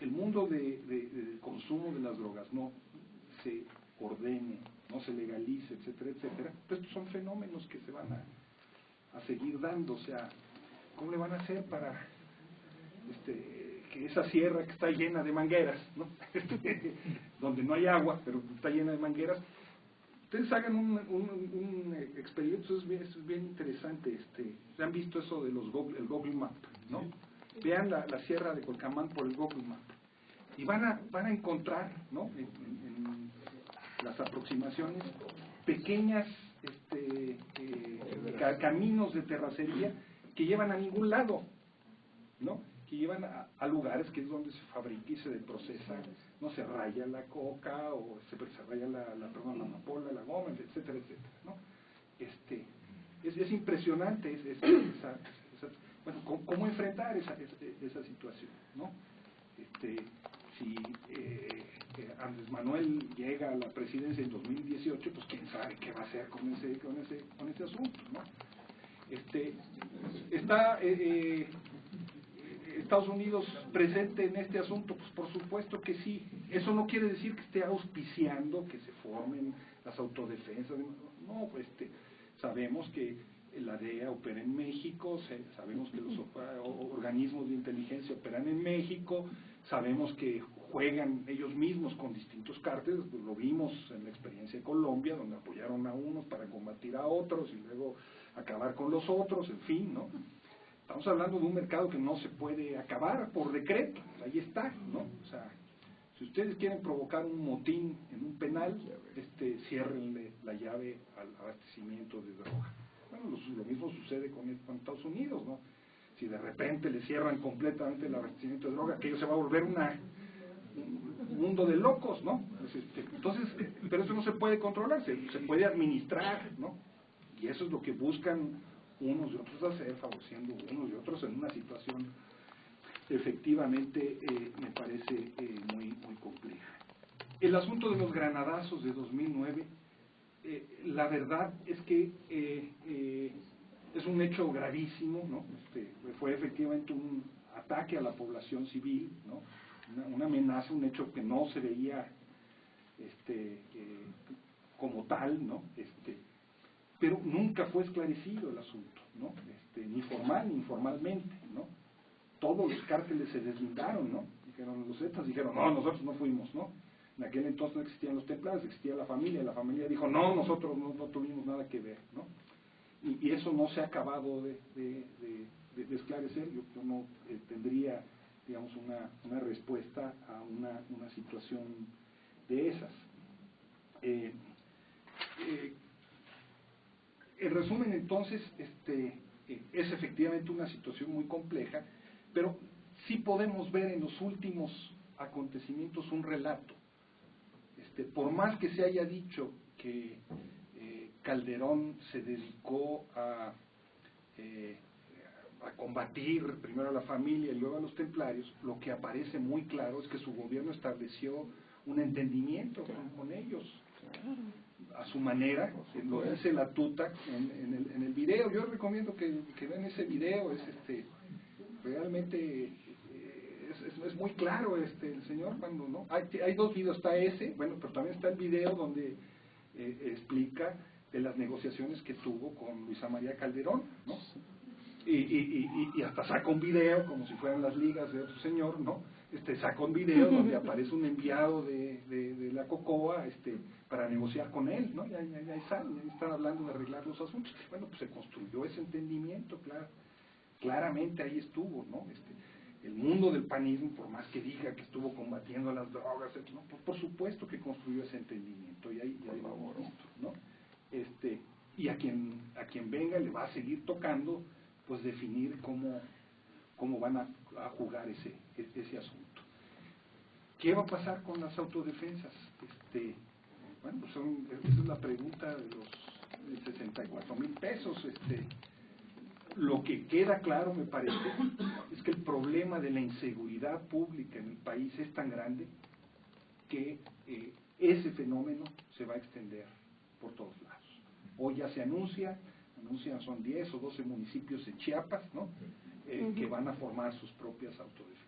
el mundo del consumo de las drogas no se ordene, no se legalice, etcétera, etcétera, pues estos son fenómenos que se van a seguir dando. O sea, ¿cómo le van a hacer para que esa sierra que está llena de mangueras, ¿no? donde no hay agua, pero está llena de mangueras? Ustedes hagan un experimento, es bien interesante. ¿Han visto eso de el Google Map, ¿no? Vean la sierra de Colcamán por el Google Map y van a encontrar, ¿no? en las aproximaciones pequeñas caminos de terracería que llevan a ningún lado, ¿no? Que llevan a lugares que es donde se fabrica y se procesa, no se raya la coca, o se raya la amapola, la goma, etcétera, etcétera, ¿no? Es impresionante bueno, ¿cómo enfrentar esa situación, ¿no? Si Andrés Manuel llega a la presidencia en 2018, pues quién sabe qué va a hacer con ese asunto, ¿no? Está Estados Unidos presente en este asunto, pues por supuesto que sí. Eso no quiere decir que esté auspiciando que se formen las autodefensas. No, pues sabemos que la DEA opera en México, sabemos que los organismos de inteligencia operan en México, sabemos que juegan ellos mismos con distintos cárteles, pues lo vimos en la experiencia de Colombia, donde apoyaron a unos para combatir a otros y luego acabar con los otros, en fin, ¿no? Estamos hablando de un mercado que no se puede acabar por decreto, ahí está, ¿no? O sea, si ustedes quieren provocar un motín en un penal, ciérrenle la llave al abastecimiento de droga. Bueno, lo mismo sucede con Estados Unidos, ¿no? Si de repente le cierran completamente el abastecimiento de droga, aquello se va a volver un mundo de locos, ¿no? Entonces, pero eso no se puede controlar, se puede administrar, ¿no? Y eso es lo que buscan unos y otros hacer, favoreciendo unos y otros en una situación efectivamente me parece muy compleja. El asunto de los granadazos de 2009, la verdad es que es un hecho gravísimo, ¿no? Fue efectivamente un ataque a la población civil, ¿no? Una amenaza, un hecho que no se veía como tal, ¿no? Pero nunca fue esclarecido el asunto, ¿no? Ni formal ni informalmente, ¿no? Todos los cárteles se deslindaron, ¿no? Dijeron, los Zetas dijeron, no, nosotros no fuimos, ¿no? En aquel entonces no existían los templarios, existía la familia dijo, no, nosotros no tuvimos nada que ver, ¿no? Y eso no se ha acabado de esclarecer. Yo no tendría, digamos, una respuesta a una situación de esas. En resumen, entonces, es efectivamente una situación muy compleja, pero sí podemos ver en los últimos acontecimientos un relato. Por más que se haya dicho que Calderón se dedicó a combatir primero a la familia y luego a los templarios, lo que aparece muy claro es que su gobierno estableció un entendimiento con ellos, a su manera, lo dice la tuta en el video. Yo recomiendo que vean ese video, es realmente es muy claro el señor cuando no hay dos videos, está ese, bueno, pero también está el video donde explica de las negociaciones que tuvo con Luisa María Calderón, ¿no? Y hasta saca un video como si fueran las ligas de otro señor, ¿no? Saca un video donde aparece un enviado de la COCOA para negociar con él, ¿no? Ya están hablando de arreglar los asuntos. Bueno, pues se construyó ese entendimiento, claramente ahí estuvo, ¿no? El mundo del panismo, por más que diga que estuvo combatiendo las drogas, ¿no? Por supuesto que construyó ese entendimiento, y ahí vamos, ¿no? Y a quien venga le va a seguir tocando, pues definir cómo van a jugar ese asunto. ¿Qué va a pasar con las autodefensas? Bueno, pues esa es la pregunta de los 64,000 pesos. Lo que queda claro, me parece, es que el problema de la inseguridad pública en el país es tan grande que ese fenómeno se va a extender por todos lados. Hoy ya se anuncian, son 10 o 12 municipios en Chiapas, ¿no? Que van a formar sus propias autodefensas.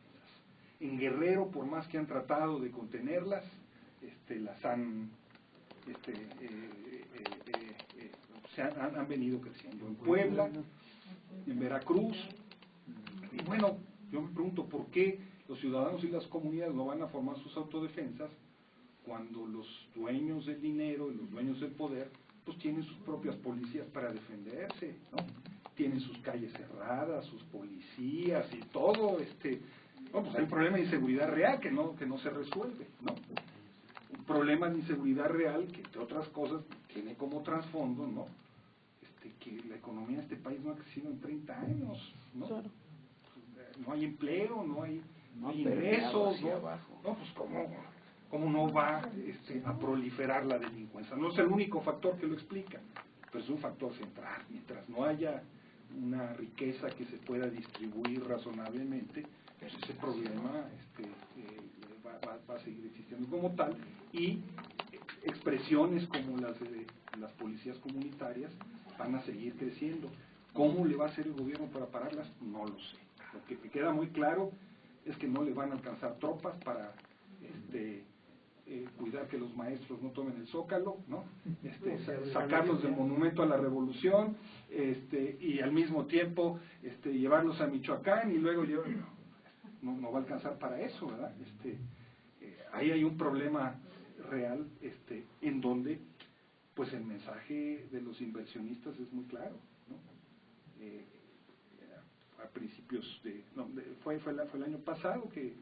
En Guerrero, por más que han tratado de contenerlas, las han venido creciendo. En Puebla, en Veracruz, y bueno, yo me pregunto por qué los ciudadanos y las comunidades no van a formar sus autodefensas cuando los dueños del dinero y los dueños del poder pues tienen sus propias policías para defenderse, ¿no? Tienen sus calles cerradas, sus policías y todo, no, pues hay un problema de inseguridad real que no se resuelve, ¿no? Un problema de inseguridad real que, entre otras cosas, tiene como trasfondo, ¿no? Que la economía de este país no ha crecido en 30 años, ¿no? Claro. No hay empleo, no hay ingresos, ¿no? Pues ¿cómo no va a proliferar la delincuencia? No es el único factor que lo explica, pero es un factor central. Mientras no haya una riqueza que se pueda distribuir razonablemente, pues ese problema va a seguir existiendo como tal, y expresiones como las de las policías comunitarias van a seguir creciendo. ¿Cómo le va a hacer el gobierno para pararlas? No lo sé. Lo que me queda muy claro es que no le van a alcanzar tropas para cuidar que los maestros no tomen el Zócalo, ¿no? Sacarlos del Monumento a la Revolución, y al mismo tiempo llevarlos a Michoacán, y luego no va a alcanzar para eso, ¿verdad? Ahí hay un problema real, en donde pues el mensaje de los inversionistas es muy claro, ¿no? A principios fue el año pasado que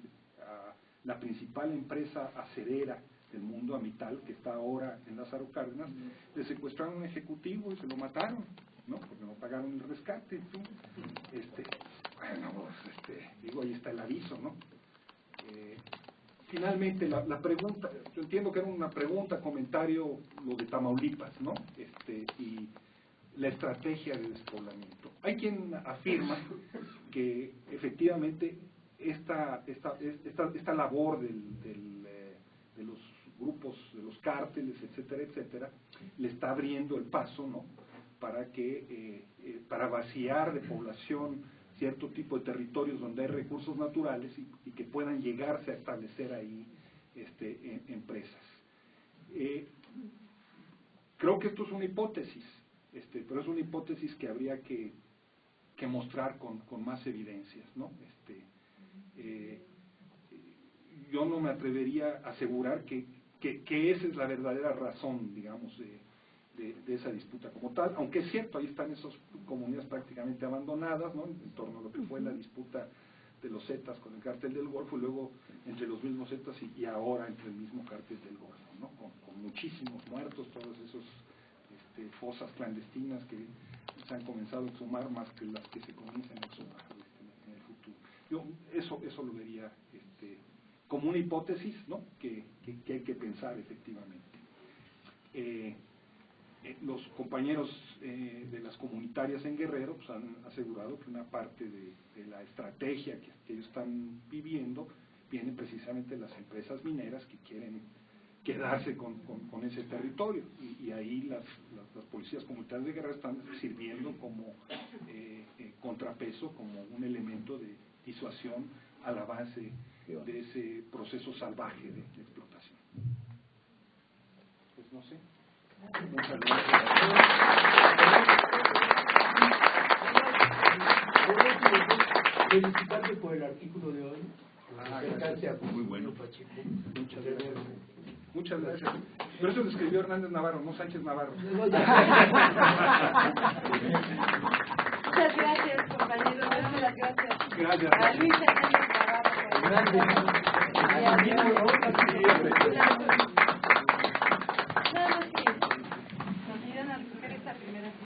la principal empresa acerera del mundo, Amital, que está ahora en Lázaro Cárdenas, le secuestraron a un ejecutivo y se lo mataron, ¿no? Porque no pagaron el rescate, en fin. Bueno, pues, ahí está el aviso, ¿no? Finalmente, la pregunta, yo entiendo que era una pregunta, comentario, lo de Tamaulipas, ¿no? Y la estrategia de despoblamiento. Hay quien afirma que efectivamente esta labor de los grupos, de los cárteles, etcétera, etcétera, le está abriendo el paso, ¿no? Para vaciar de población cierto tipo de territorios donde hay recursos naturales y que puedan llegarse a establecer ahí empresas. Creo que esto es una hipótesis, pero es una hipótesis que habría que mostrar con más evidencias, ¿no? Yo no me atrevería a asegurar que esa es la verdadera razón, digamos, de esa disputa como tal, aunque es cierto, ahí están esas comunidades prácticamente abandonadas, ¿no? En torno a lo que fue la disputa de los Zetas con el cártel del Golfo, y luego entre los mismos Zetas y ahora entre el mismo cártel del Golfo, ¿no? Con muchísimos muertos, todas esas fosas clandestinas que se han comenzado a exhumar más que las que se comiencen a exhumar en el futuro. Yo eso lo vería como una hipótesis, ¿no? que hay que pensar efectivamente. Los compañeros de las comunitarias en Guerrero pues, han asegurado que una parte de la estrategia que ellos están viviendo viene precisamente de las empresas mineras que quedarse con ese territorio. Y ahí las policías comunitarias de guerra están sirviendo como contrapeso, como un elemento de disuasión a la base de ese proceso salvaje de explotación. Pues no sé. Muchas gracias. Felicitarte por el artículo de hoy. Muy bueno. Muchas gracias. Muchas gracias. Pero eso lo escribió Hernández Navarro, no Sánchez Navarro. Muchas gracias, compañeros. Muchas gracias. Gracias. A Luis Hernández Navarro. Gracias. Y a